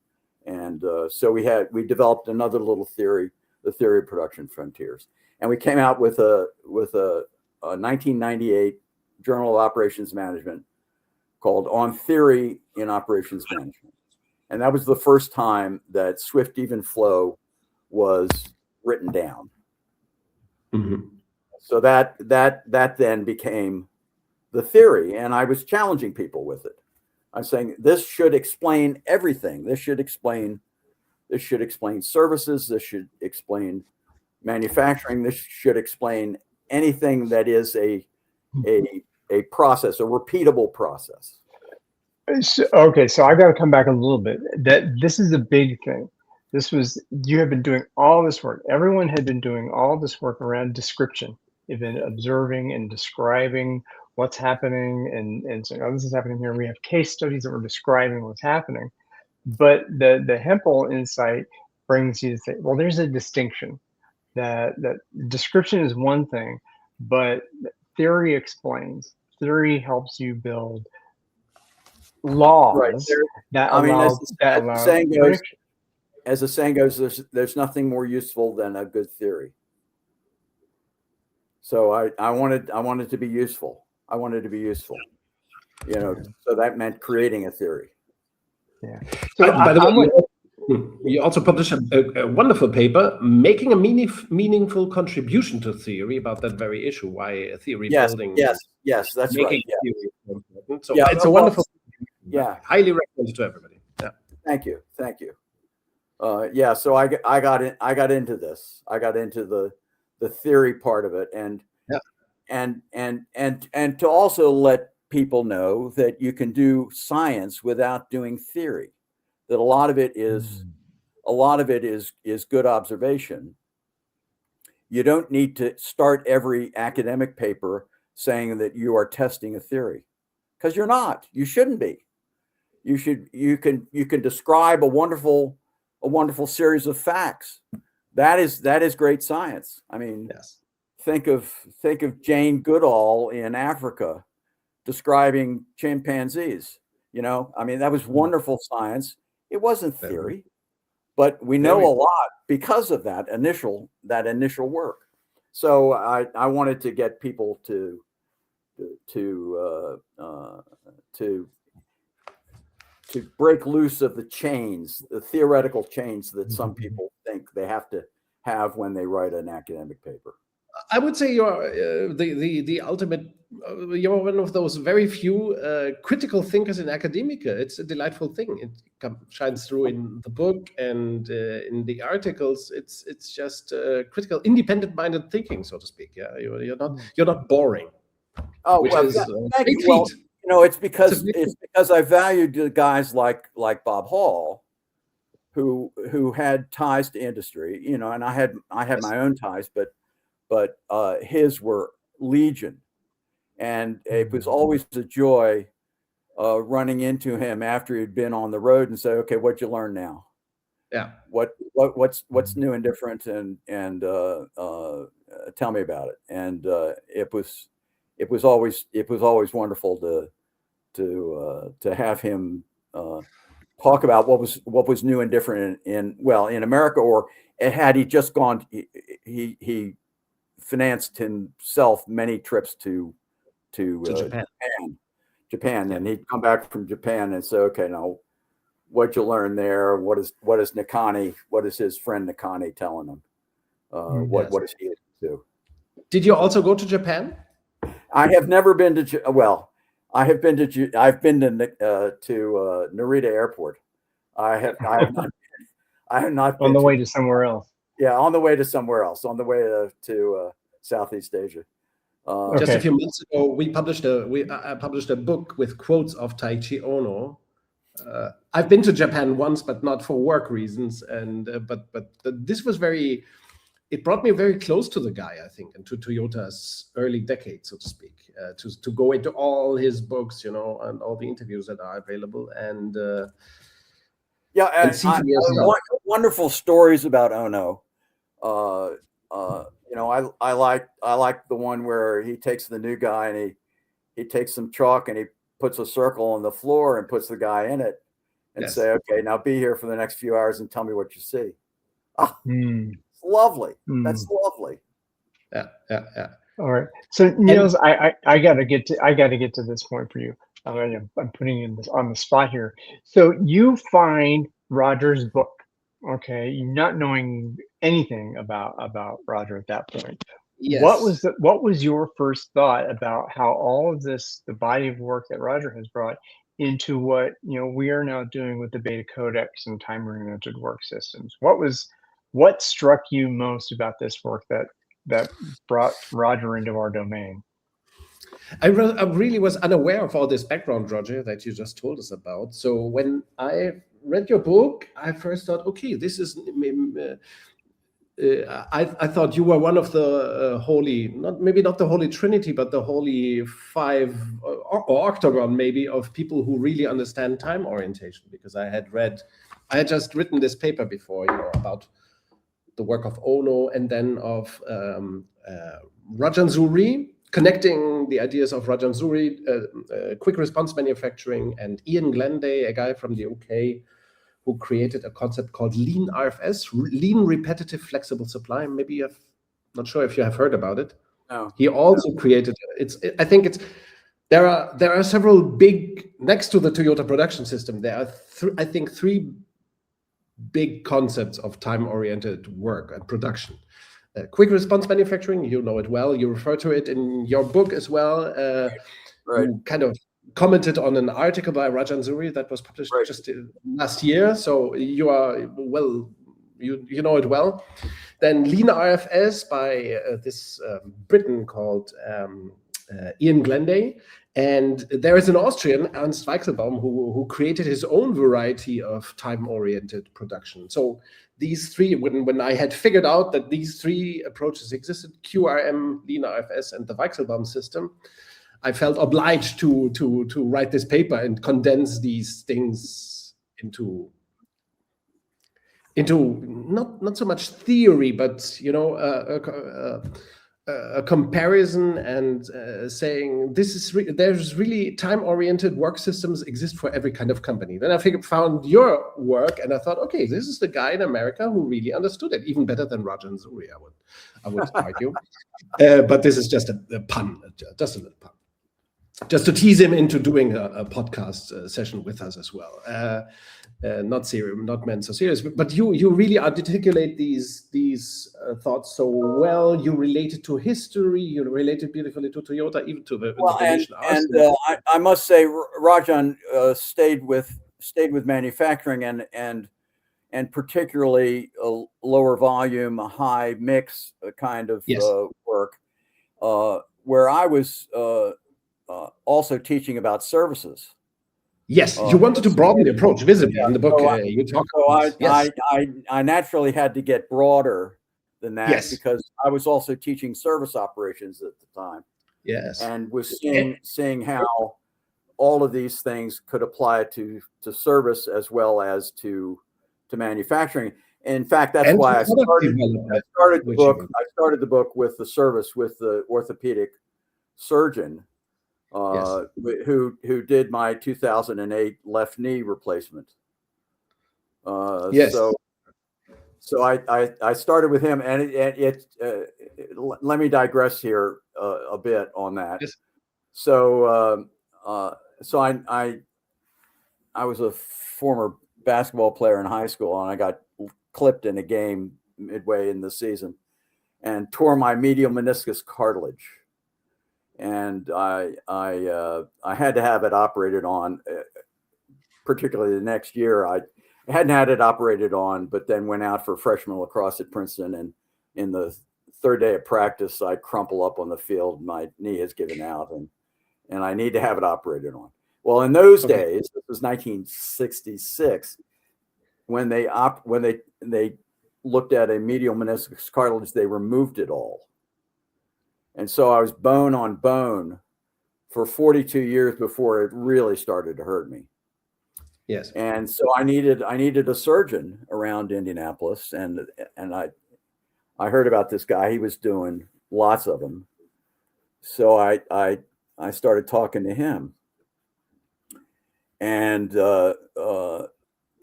so we developed another little theory, the theory of production frontiers, and we came out with a 1998 Journal of Operations Management called On Theory in Operations Management, and that was the first time that swift even flow was written down. Mm-hmm. So that then became the theory, and I was challenging people with it. I'm saying this should explain everything. This should explain services. This should explain manufacturing. This should explain anything that is a process, a repeatable process. Okay, so I got to come back a little bit. That this is a big thing. You have been doing all this work. Everyone had been doing all this work around description. You've been observing and describing what's happening and saying, oh, this is happening here. We have case studies that were describing what's happening. But the Hempel insight brings you to say, well, there's a distinction. That description is one thing, but theory explains. Theory helps you build laws Right. that I mean, allow as the saying goes, there's nothing more useful than a good theory. So I wanted to be useful. I wanted to be useful. You know, so that meant creating a theory. Yeah. So by the way, you also published a wonderful paper making a meaningful contribution to theory about that very issue. Why theory building? Yes, that's right. Yeah. Theory is so important. So it's a wonderful. Yeah, highly recommended to everybody. Yeah. Thank you. Yeah, so I got into this. I got into the theory part of it, and to also let people know that you can do science without doing theory. That a lot of it is good observation. You don't need to start every academic paper saying that you are testing a theory, because you're not. You shouldn't be. You can describe a wonderful series of facts. That is great science. I mean, yes. Think of Jane Goodall in Africa describing chimpanzees. You know, I mean, that was wonderful science. It wasn't theory, but we know a lot because of that initial work. So I wanted to get people to break loose of the chains, the theoretical chains that some people think they have to have when they write an academic paper. I would say you're the ultimate. You're one of those very few critical thinkers in academia. It's a delightful thing. It shines through in the book and in the articles. It's just critical, independent-minded thinking, so to speak. Yeah, you're not boring. Oh, which well, is thank you. Well, you know, it's because I valued the guys like Bob Hall, who had ties to industry. You know, and I had my own ties, but his were legion, and it was always a joy running into him after he'd been on the road and say, "Okay, what'd you learn now? Yeah, what's new and different, and tell me about it." And it was always wonderful to have him talk about what was new and different in America, or had he just gone, he financed himself many trips to Japan, and he'd come back from Japan and say, okay, now what'd you learn there? What is Nakani? What is his friend Nakani telling him? What is he do? Did you also go to Japan? I have never been to. Well, I've been to Narita Airport. I have not. I have not been on the way to somewhere else. Yeah, on the way to somewhere else. On the way to Southeast Asia. Just Okay. a few months ago, I published a book with quotes of Taiichi Ono. I've been to Japan once, but not for work reasons. And but this was very. It brought me very close to the guy, I think, and to Toyota's early decade, so to speak. To go into all his books, and all the interviews that are available, and see for yourself. Wonderful stories about Ono. I like the one where he takes the new guy and he takes some chalk and he puts a circle on the floor and puts the guy in it and say, okay, now be here for the next few hours and tell me what you see. It's lovely. That's lovely. Yeah. All right. So Niels, I gotta get to this point for you. I'm putting you on the spot here. So you find Roger's book, okay, not knowing anything about Roger at that point. Yes. What was your first thought about how all of this, the body of work that Roger has brought into what we are now doing with the Beta Codex and time-oriented work systems? What struck you most about this work that brought Roger into our domain? I really was unaware of all this background, Roger, that you just told us about. So when I read your book, I first thought, okay, this is. I thought you were one of the maybe not the Holy Trinity, but the Holy Five or Octagon, maybe, of people who really understand time orientation. Because I had just written this paper before, about the work of Ono and then of Rajan Zuri, connecting the ideas of Rajan Zuri, quick response manufacturing, and Ian Glenday, a guy from the UK, who created a concept called lean RFS, lean repetitive flexible supply. Maybe not sure if you have heard about it. No. He also created there are several big, next to the Toyota production system, there are I think three big concepts of time-oriented work and production. Quick response manufacturing, you know it well. You refer to it in your book as well. Right. You kind of commented on an article by Rajan Zuri that was published just last year. So you are you know it well. Then Lean RFS by this Briton called Ian Glenday. And there is an Austrian, Ernst Weichselbaum, who created his own variety of time-oriented production. So these three, when I had figured out that these three approaches existed, QRM, Lean RFS, and the Weichselbaum system, I felt obliged to write this paper and condense these things into not so much theory, but a comparison and saying there's really time-oriented work systems exist for every kind of company. Then I found your work and I thought, okay, this is the guy in America who really understood it, even better than Rajan Zuri, I would argue. But this is just a pun, just a little pun, just to tease him into doing a podcast session with us as well. Not serious, not meant so serious, but you really articulate these thoughts so well. You relate it to history. You relate it beautifully to Toyota, even to the I must say, Rajan stayed with manufacturing and particularly a lower volume, a high mix kind of work, where I was also teaching about services. Yes, you wanted to broaden the approach visibly in the book. I naturally had to get broader than that because I was also teaching service operations at the time. Yes, and was seeing how all of these things could apply to service as well as to manufacturing. In fact, that's why I started the book. I started the book with the service with the orthopedic surgeon. Who did my 2008 left knee replacement. So I started with him, and let me digress here a bit on that. Yes. So I was a former basketball player in high school, and I got clipped in a game midway in the season. and tore my medial meniscus cartilage. And I had to have it operated on, particularly the next year. I hadn't had it operated on, but then went out for freshman lacrosse at Princeton. And in the third day of practice, I crumple up on the field. My knee has given out, and I need to have it operated on. Well, in those days, it was 1966, when they looked at a medial meniscus cartilage, they removed it all. And so I was bone on bone for 42 years before it really started to hurt me. Yes. And so I needed a surgeon around Indianapolis, and I heard about this guy. He was doing lots of them. So I started talking to him, and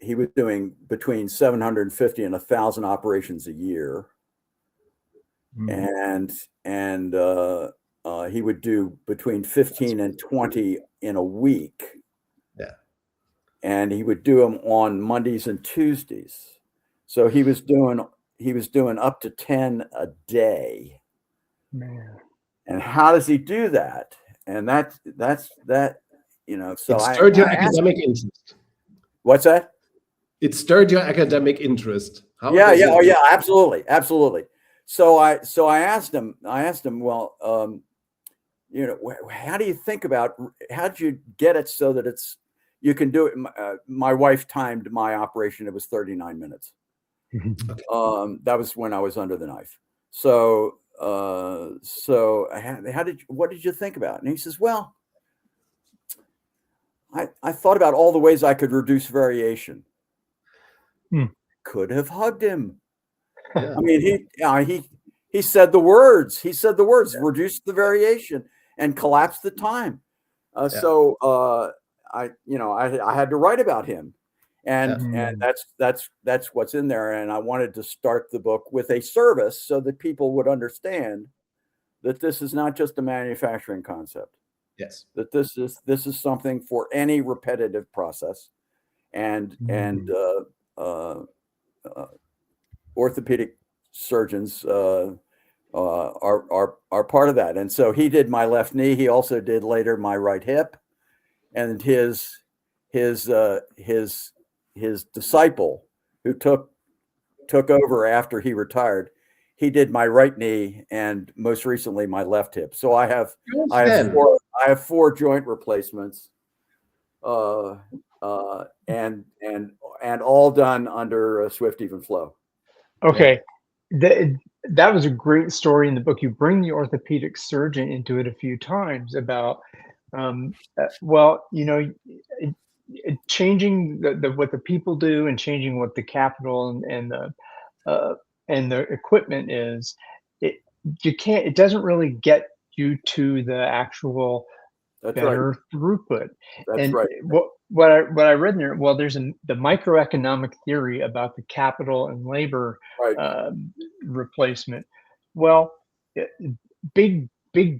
he was doing between 750 and 1,000 operations a year. And he would do between 15 and 20 in a week. Yeah. And he would do them on Mondays and Tuesdays. So he was doing up to 10 a day. Man. And how does he do that? And that's you know, so it stirred your academic interest. What's that? It stirred your academic interest. Yeah. Oh yeah, absolutely. So I asked him, well, you know, how do you think about, how did you get it so that you can do it? My wife timed my operation. It was 39 minutes. That was when I was under the knife. So what did you think about? And he says, well, I thought about all the ways I could reduce variation. Could have hugged him. Yeah. I mean, he said the words. He said the words, reduce the variation and collapse the time. So I had to write about him, and that's what's in there. And I wanted to start the book with a service so that people would understand that this is not just a manufacturing concept. Yes, that this is something for any repetitive process, and orthopedic surgeons are part of that. And so he did my left knee. He also did later my right hip, and his disciple who took over after he retired, he did my right knee and most recently my left hip. So I have four joint replacements, and all done under Swift Even Flow. Okay. That was a great story in the book. You bring the orthopedic surgeon into it a few times about, well, you know, changing what the people do and changing what the capital and the equipment is. It doesn't really get you to the actual better throughput. That's right. What I read in there, well, there's the microeconomic theory about the capital and labor replacement. Well, big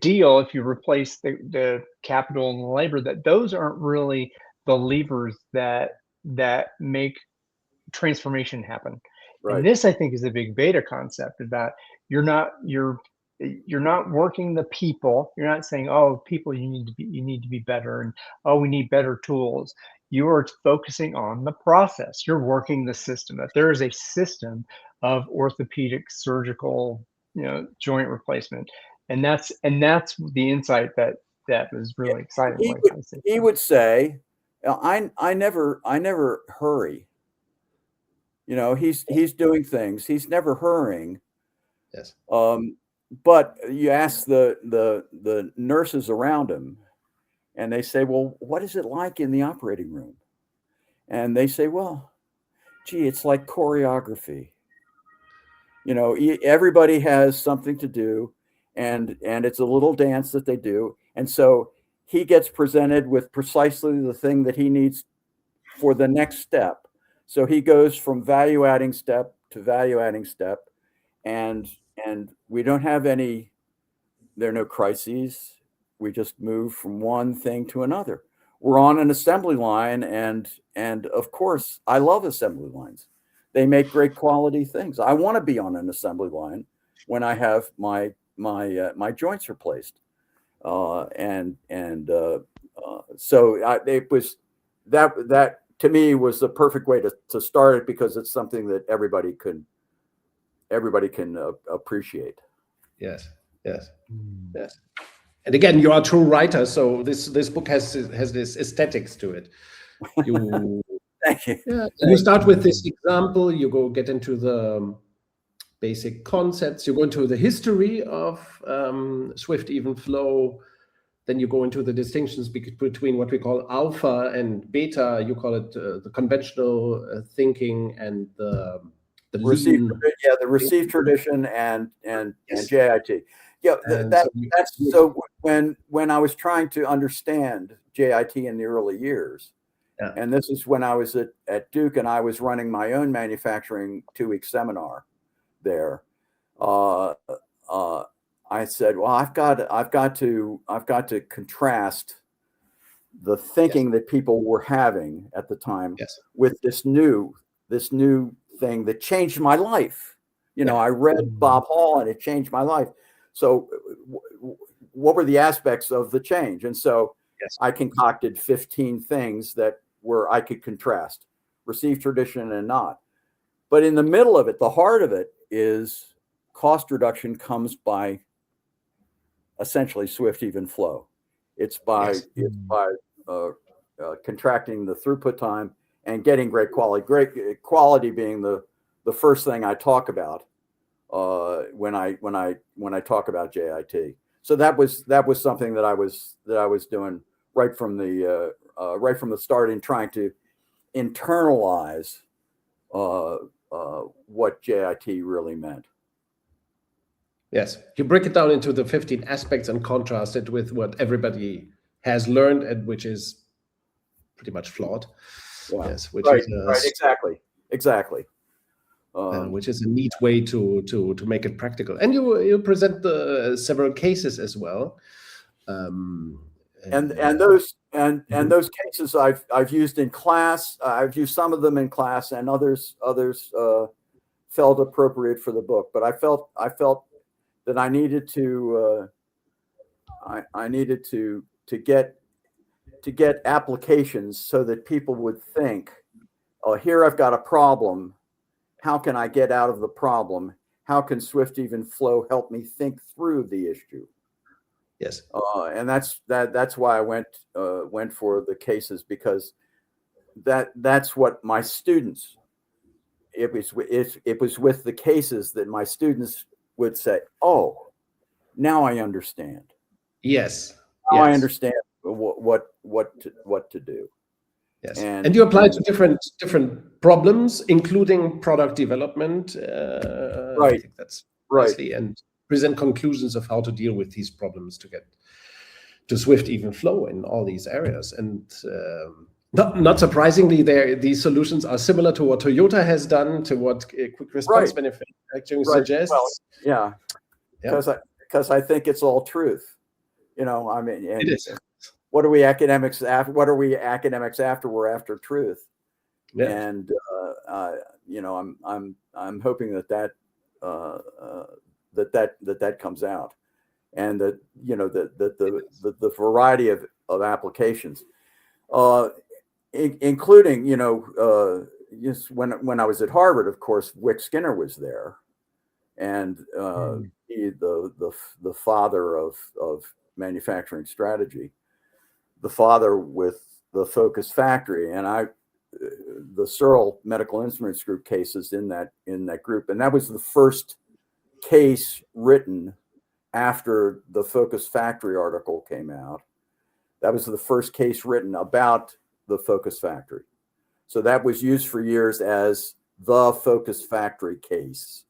deal if you replace the capital and the labor, that those aren't really the levers that make transformation happen. Right. And this, I think, is the big beta concept about you're not working the people. You're not saying, oh, people, you need to be better, and oh, we need better tools. You are focusing on the process. You're working the system. That there is a system of orthopedic surgical, joint replacement, and that's the insight that was really exciting. He would say, I never hurry. He's doing things. He's never hurrying. Yes. But you ask the nurses around him, and they say, well, what is it like in the operating room? And they say, well, gee, it's like choreography. Everybody has something to do, and it's a little dance that they do. And so he gets presented with precisely the thing that he needs for the next step. So he goes from value adding step to value adding step, and we don't have there are no crises. We just move from one thing to another. We're on an assembly line, and of course, I love assembly lines. They make great quality things. I want to be on an assembly line when I have my joints replaced. So it was that to me was the perfect way to start it, because it's something that everybody can appreciate. Yes, yes, Mm. yes. And again, you are a true writer, so this book has this aesthetics to it. You Thank you. yeah, you start with this example, you get into the basic concepts, you go into the history of swift even flow, then you go into the distinctions between what we call alpha and beta. You call it the conventional thinking and the Received, lean. yeah, the received tradition and Yes. JIT. Yeah, And that's so when I was trying to understand JIT in the early years, yeah. and this is when I was at Duke and I was running my own manufacturing 2-week seminar there. I said, well, I've got to contrast the thinking that people were having at the time with this new thing that changed my life. You know, I read Bob Hall and it changed my life. So what were the aspects of the change? And so I concocted 15 things that I could contrast, received tradition and not. But in the middle of it, the heart of it is cost reduction comes by essentially swift even flow. It's by contracting the throughput time and getting great quality. Great quality being the first thing I talk about when I talk about JIT. So that was something that I was doing right from the start, in trying to internalize what JIT really meant. Yes, you break it down into the 15 aspects and contrast it with what everybody has learned, and which is pretty much flawed. Yeah. Yes, which right, is exactly. Which is a neat way to make it practical. And you present the several cases as well. And those cases I've used in class. I've used some of them in class, and others felt appropriate for the book. But I felt that I needed to I needed to get applications so that people would think, oh, here I've got a problem. How can I get out of the problem? How can Swift Even Flow help me think through the issue? Yes. And that's why I went for the cases, because that's what my students, it was with the cases that my students would say, oh, now I understand. Yes. Now I understand what to do. Yes. And you apply to different problems, including product development. Right. I think that's nicely, and present conclusions of how to deal with these problems to get to Swift Even Flow in all these areas. And not surprisingly, these solutions are similar to what Toyota has done, to what quick response manufacturing suggests. Well, yeah. Because I think it's all truth. You know, I mean, it is. What are we academics after? What are we academics after? We're after truth. Yeah. And you know, I'm hoping that comes out, and that, you know, the variety of applications, including, you know, just when I was at Harvard, of course, Wick Skinner was there, and he, the father of manufacturing strategy, the father with the Focus Factory, and the Searle Medical Instruments Group cases in that group, and that was the first case written after the Focus Factory article came out. That was the first case written about the Focus Factory. So that was used for years as the Focus Factory case.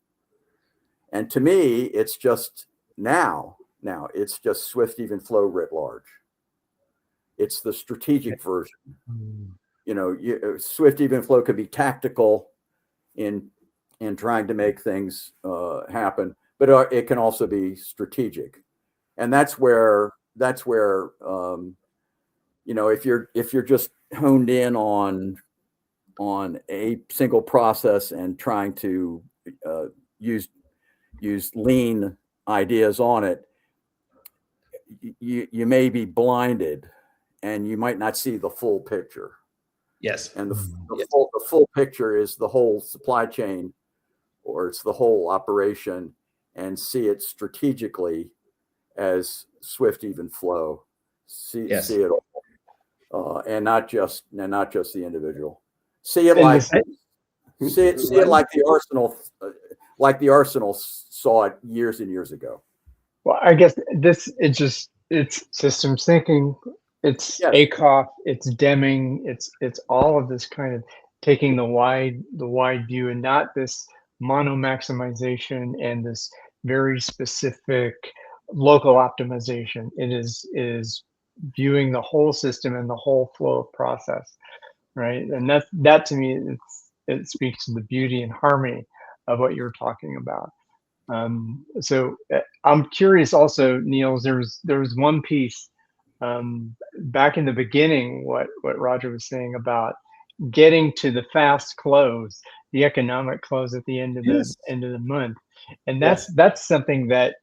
And to me, it's just now it's just Swift Even Flow writ large. It's the strategic version. You know, Swift Even Flow could be tactical in trying to make things happen, but it can also be strategic. And that's where you know, if you're just honed in on a single process and trying to use use lean ideas on it, you may be blinded, and you might not see the full picture. Yes. And the full picture is the whole supply chain, or it's the whole operation, and see it strategically as swift, even flow. See it all, and not just the individual. See it like the Arsenal saw it years and years ago. Well, I guess it's systems thinking, it's ACOF, it's Deming, it's all of this kind of taking the wide view, and not this mono maximization and this very specific local optimization. It is viewing the whole system and the whole flow of process, right? And that to me, it speaks to the beauty and harmony of what you're talking about. So I'm curious also, Niels, there was one piece back in the beginning, what Roger was saying about getting to the fast close, the economic close at the end of the month. And that's something that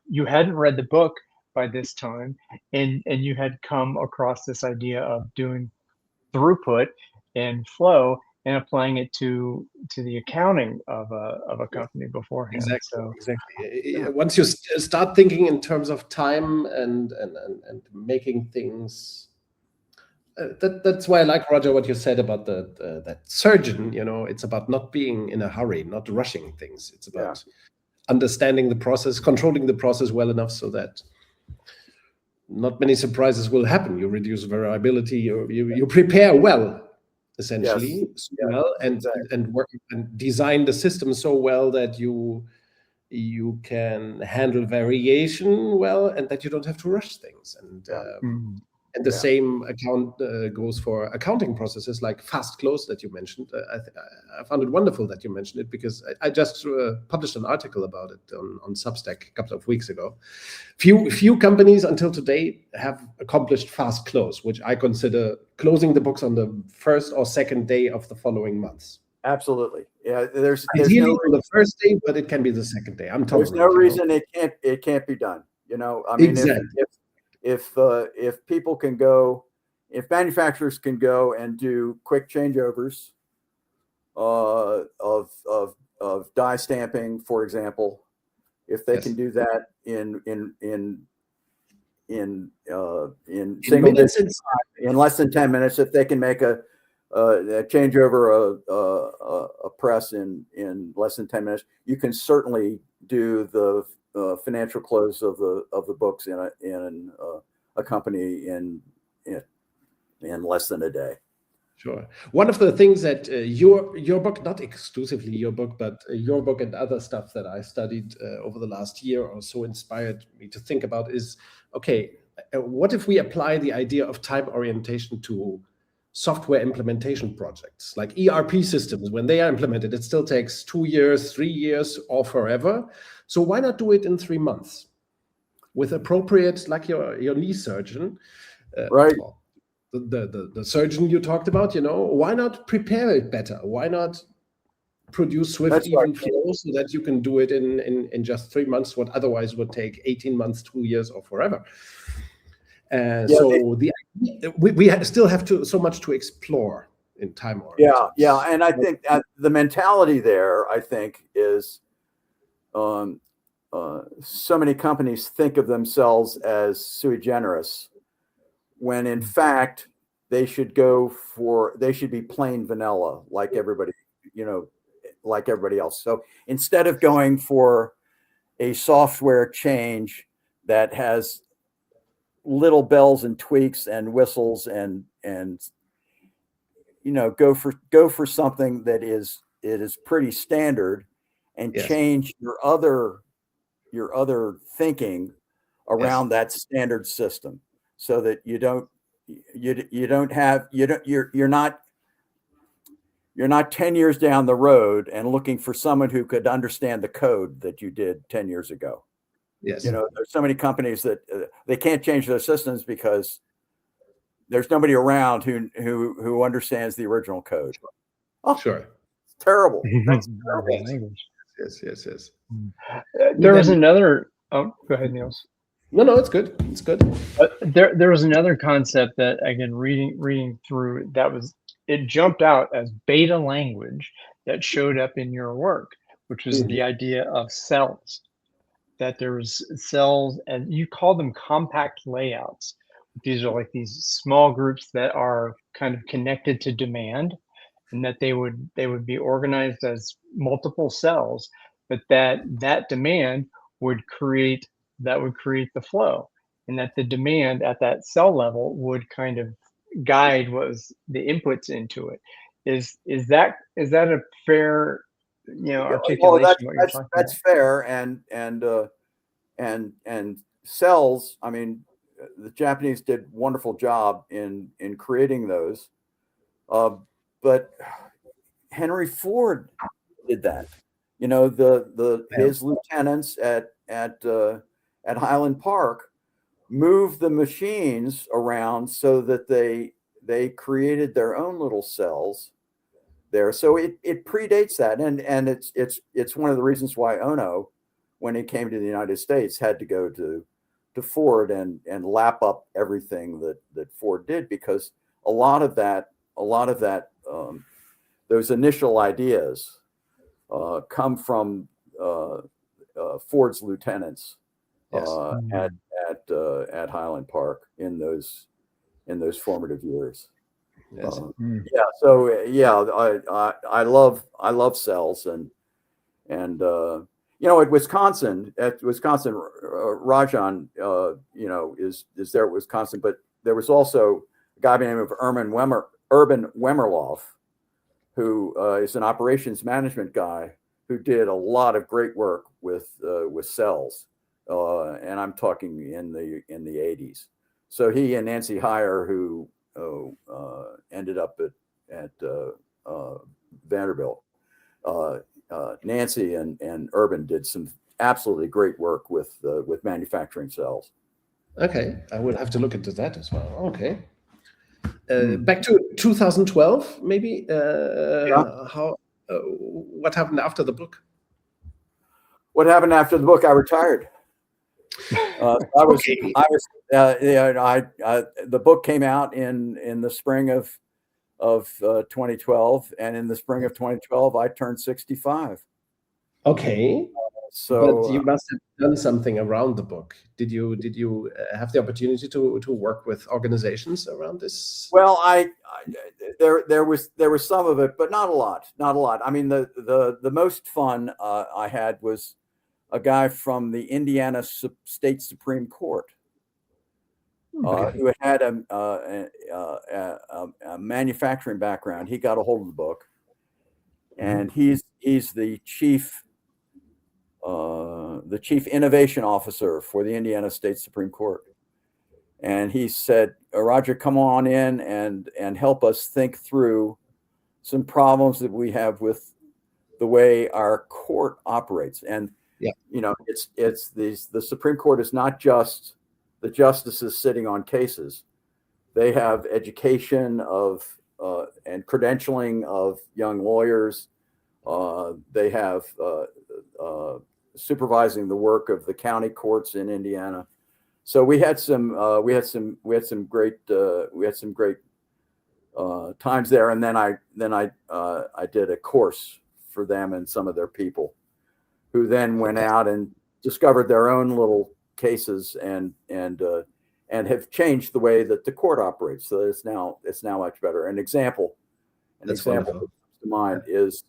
you hadn't read the book by this time, and you had come across this idea of doing throughput and flow and applying it to the accounting of a company beforehand. Exactly. Once you start thinking in terms of time and making things, that's why I like, Roger, what you said about that surgeon. It's about not being in a hurry, not rushing things. It's about understanding the process, controlling the process well enough so that not many surprises will happen. You reduce variability. You prepare well, essentially, and work and design the system so well that you can handle variation well, and that you don't have to rush things. And the same goes for accounting processes like fast close that you mentioned. I found it wonderful that you mentioned it, because I just published an article about it on Substack a couple of weeks ago. Few companies until today have accomplished fast close, which I consider closing the books on the first or second day of the following months. Absolutely. Yeah, there's ideally on the first day, but it can be the second day. There's no reason it can't be done. I mean, exactly. If people can go, if manufacturers can go and do quick changeovers of die stamping, for example, if they can do that in single digits, in less than 10 minutes, if they can make a changeover a press in less than 10 minutes, you can certainly do the financial close of the books in a company in less than a day. Sure. One of the things that your book, not exclusively your book, but your book and other stuff that I studied over the last year or so inspired me to think about is, okay, what if we apply the idea of time orientation to software implementation projects like ERP systems? When they are implemented, it still takes 2 years, 3 years, or forever. So why not do it in 3 months with appropriate, like your knee surgeon, right? The surgeon you talked about, why not prepare it better? Why not produce swift, even flow so that you can do it in just 3 months, what otherwise would take 18 months, 2 years, or forever? We still have so much to explore in time oriented. Yeah, and I think the mentality there, I think, is so many companies think of themselves as sui generis, when in fact they should be plain vanilla, like everybody, like everybody else. So instead of going for a software change that has little bells and tweaks and whistles and go for something that is pretty standard, and change your other thinking around that standard system, so that you're not 10 years down the road and looking for someone who could understand the code that you did 10 years ago. Yes. There's so many companies that they can't change their systems because there's nobody around who understands the original code. Oh, sure. It's terrible. That's terrible. yes. There was Then another. Oh, go ahead, Niels. no, it's good. It's good. There was another concept that, again, reading through, it jumped out as beta language that showed up in your work, which was Mhm. the idea of cells. That there was cells, and you call them compact layouts. These are like these small groups that are kind of connected to demand, and that they would be organized as multiple cells, but that demand would create the flow, and that the demand at that cell level would kind of guide what was the inputs into it. Is that a fair, Yeah, well, articulation of what you're talking that's about? fair, and cells. I mean, the Japanese did wonderful job in creating those, but Henry Ford did that. You know, the Yeah. his lieutenants at Highland Park moved the machines around so that they created their own little cells there. So it predates that, and it's one of the reasons why Ono, when he came to the United States, had to go to Ford and lap up everything that Ford did, because a lot of that those initial ideas come from Ford's lieutenants Yes. uh, at at Highland Park in those formative years. Yes. Yeah, so yeah, I love cells, and at Wisconsin, Rijon is there at Wisconsin, but there was also a guy by the name of Urban Wemerloff, who is an operations management guy who did a lot of great work with cells, and I'm talking in the 80s. So he and Nancy Heyer, who ended up at Vanderbilt, Nancy and Urban did some absolutely great work with manufacturing cells. Okay, I will have to look into that as well. Okay. Mm. Back to 2012, maybe. Yeah. How? What happened after the book? What happened after the book? I retired. Okay. The book came out in the spring of 2012, and in the spring of 2012, I turned 65. Okay. But So, you must have done something around the book. Did you have the opportunity to work with organizations around this? well, there was some of it, but not a lot. Not a lot. I mean, the most fun I had was a guy from the Indiana State Supreme Court Okay. who had a manufacturing background. He got a hold of the book, and he's the chief innovation officer for the Indiana State Supreme Court. And he said, Roger, come on in and help us think through some problems that we have with the way our court operates. And Yeah. the Supreme Court is not just the justices sitting on cases. They have education of and credentialing of young lawyers. They have supervising the work of the county courts in Indiana. So we had some great times there, and then I did a course for them and some of their people, who then went out and discovered their own little cases and have changed the way that the court operates. So it's now much better. An example That's that wonderful. comes to mind is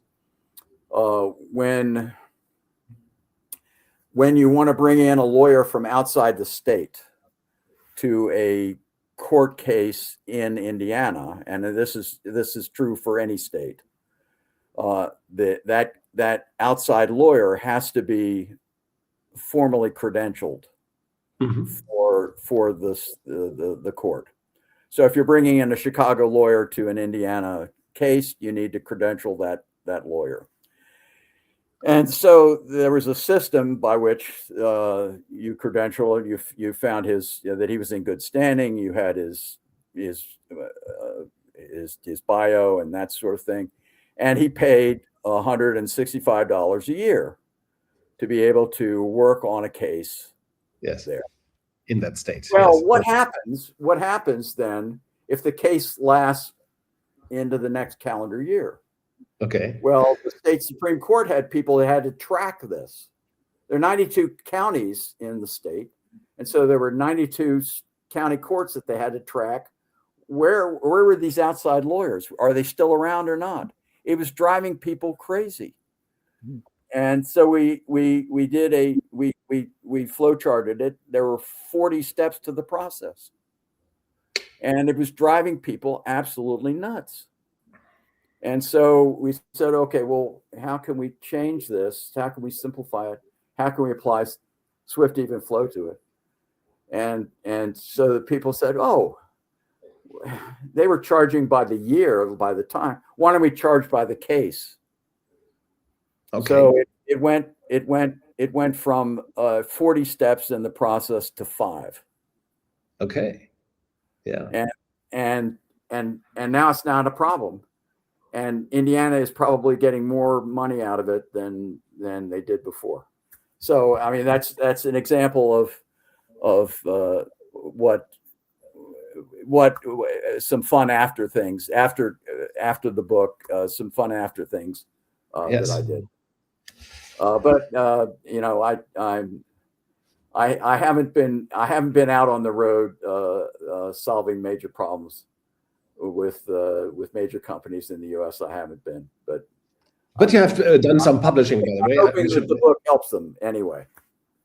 when you want to bring in a lawyer from outside the state to a court case in Indiana, and this is true for any state, that outside lawyer has to be formally credentialed for the court. So if you're bringing in a Chicago lawyer to an Indiana case, you need to credential that lawyer. And so there was a system by which you credential, and you found that he was in good standing. You had his bio and that sort of thing, and he paid $165 a year to be able to work on a case. Yes. There. In that state. Well, yes. What happens then if the case lasts into the next calendar year? Okay. Well, the state Supreme Court had people that had to track this. There are 92 counties in the state, and so there were 92 county courts that they had to track. Where were these outside lawyers? Are they still around or not? It was driving people crazy. And so we flow charted it. There were 40 steps to the process, and it was driving people absolutely nuts. And so we said, okay, well, how can we change this? How can we simplify it? How can we apply Swift Even Flow to it? And so the people said, oh, they were charging by the year, by the time. Why don't we charge by the case? Okay. So it went from 40 steps in the process to 5. Okay. Yeah. And now it's not a problem. And Indiana is probably getting more money out of it than they did before. So I mean that's an example of what some fun after things after the book, some fun after things yes. that I did. But you know, I haven't been out on the road solving major problems with major companies in the U.S. I haven't been, but you have done some publishing, by the way. I'm hoping that the book helps them anyway.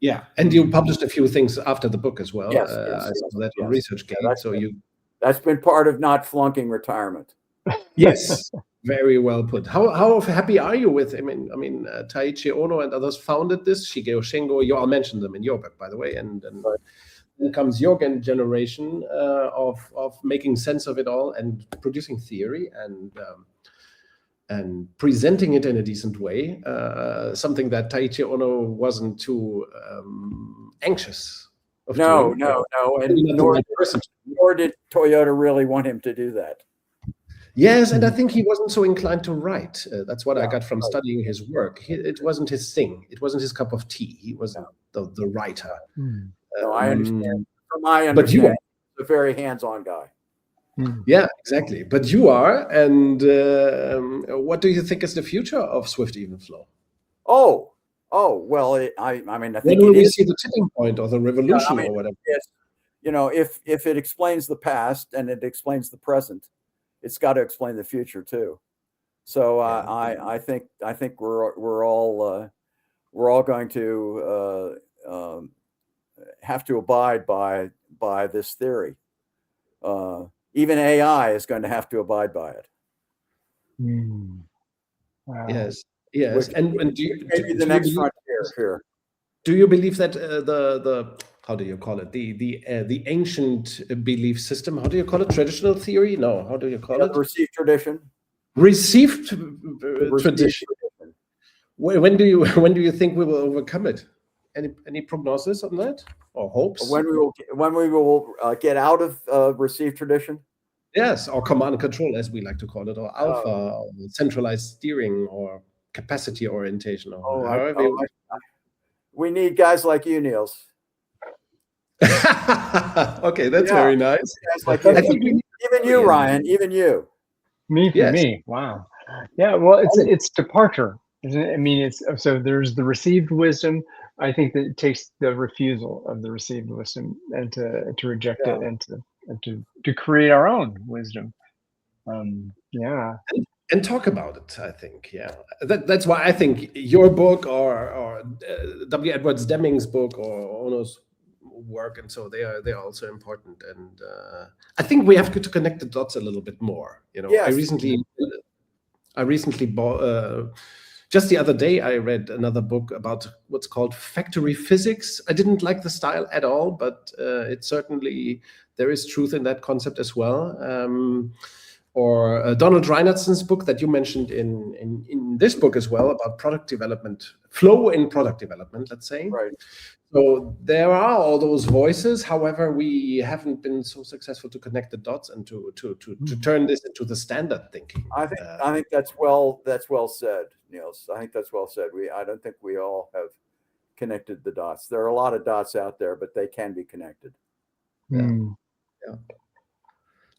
Yeah, and you published a few things after the book as well. Yes, I saw that on ResearchGate. That's been part of not flunking retirement. Yes, very well put. How happy are you with? I mean, Taiichi Ohno and others founded this. Shigeo Shingo, you all mentioned them in your book, by the way, and right. Then comes your generation of making sense of it all and producing theory and presenting it in a decent way. Something that Taiichi Ohno wasn't too anxious of doing. No, and nor did Toyota really want him to do that. Yes, and I think he wasn't so inclined to write. That's what I got from studying his work. It wasn't his thing. It wasn't his cup of tea. He wasn't the writer. No, I understand. From my understanding, he's a very hands-on guy. Yeah, exactly. But you are, and what do you think is the future of Swift Even Flow? Oh, well, I mean, I think when will we see the tipping point or the revolution or whatever? You know, if it explains the past and it explains the present, it's got to explain the future too. So I think we're all going to have to abide by this theory. Even AI is going to have to abide by it. Wow. Yes. And do you, maybe the next frontier here. Do you believe that the how do you call it, the ancient belief system? How do you call it? Traditional theory? No. How do you call it? Received tradition. Received tradition. When do you think we will overcome it? Any prognosis on that or hopes? When we will get out of received tradition? Yes, or command and control, as we like to call it, or alpha, or centralized steering, or capacity orientation. We need guys like you, Niels. Okay, that's very nice. Like even you, Ryan, even you. Me. Wow. Yeah. Well, it's departure. I mean, so there's the received wisdom. I think that it takes the refusal of the received wisdom and to reject it and to create our own wisdom. And talk about it. I think, that's why I think your book or W. Edwards Deming's book or Ohno's work, and so they are also important. And I think we have to connect the dots a little bit more. You know, yes. I recently bought. Just the other day, I read another book about what's called factory physics. I didn't like the style at all, but it certainly, there is truth in that concept as well. or Donald Reinertson's book that you mentioned in this book as well, about product development, flow in product development, let's say. Right. So there are all those voices. However, we haven't been so successful to connect the dots and to turn this into the standard thinking. I think that's well said, Niels. I think that's well said. I don't think we all have connected the dots. There are a lot of dots out there, but they can be connected. Yeah.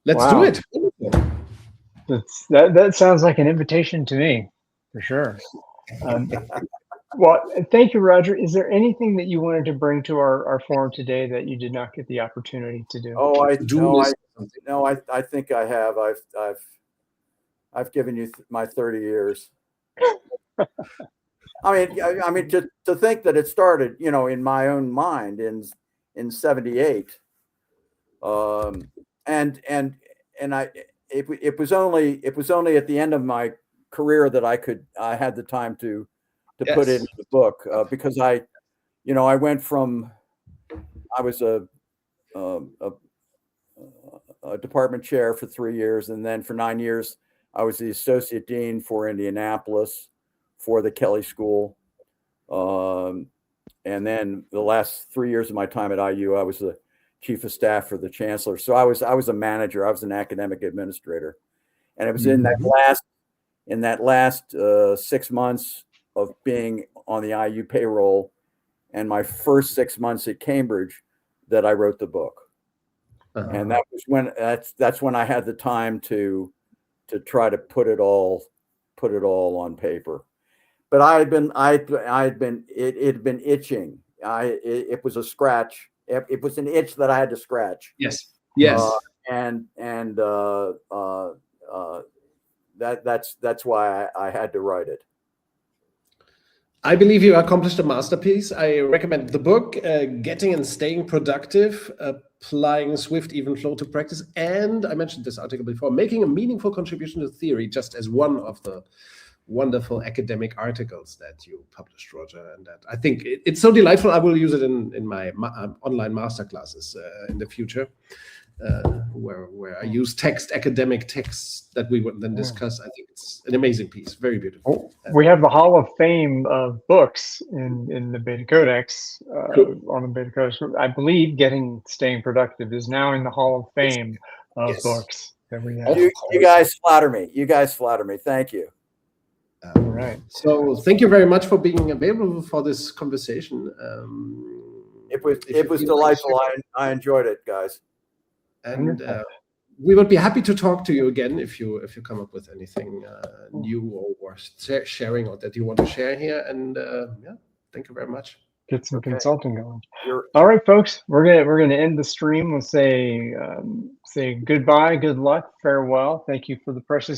Let's do it. That sounds like an invitation to me, for sure. Well, thank you, Roger. Is there anything that you wanted to bring to our forum today that you did not get the opportunity to do? Oh, I think I have. I've given you my 30 years. I mean, to think that it started, in my own mind in '78, it was only at the end of my career that I had the time to put it in the book, because I went from, I was a department chair for 3 years, and then for 9 years I was the associate dean for Indianapolis for the Kelley School, and then the last 3 years of my time at IU I was the chief of staff for the chancellor. So I was a manager. I was an academic administrator, and it was in that last 6 months of being on the IU payroll and my first 6 months at Cambridge that I wrote the book. And that was when that's when I had the time to try to put it all on paper. But it had been itching. It was a scratch. It was an itch that I had to scratch. Yes. That's why I had to write it. I believe you accomplished a masterpiece. I recommend the book, Getting and Staying Productive, Applying Swift Even Flow to Practice. And I mentioned this article before, Making a Meaningful Contribution to Theory, just as one of the wonderful academic articles that you published, Roger. And that I think it's so delightful. I will use it in my online masterclasses in the future, where I use academic texts that we would then discuss. I think it's an amazing piece, very beautiful. We have the Hall of Fame of books in the Beta Codex, on the Beta Codex. I believe Staying Productive is now in the Hall of Fame of books that we have. You guys flatter me. Thank you. All right. So thank you very much for being available for this conversation. It was delightful. I enjoyed it, guys. And we would be happy to talk to you again if you come up with anything new or sharing or that you want to share here. And thank you very much. Get some consulting going. All right, folks, we're gonna end the stream. We'll say goodbye, good luck, farewell. Thank you for the precious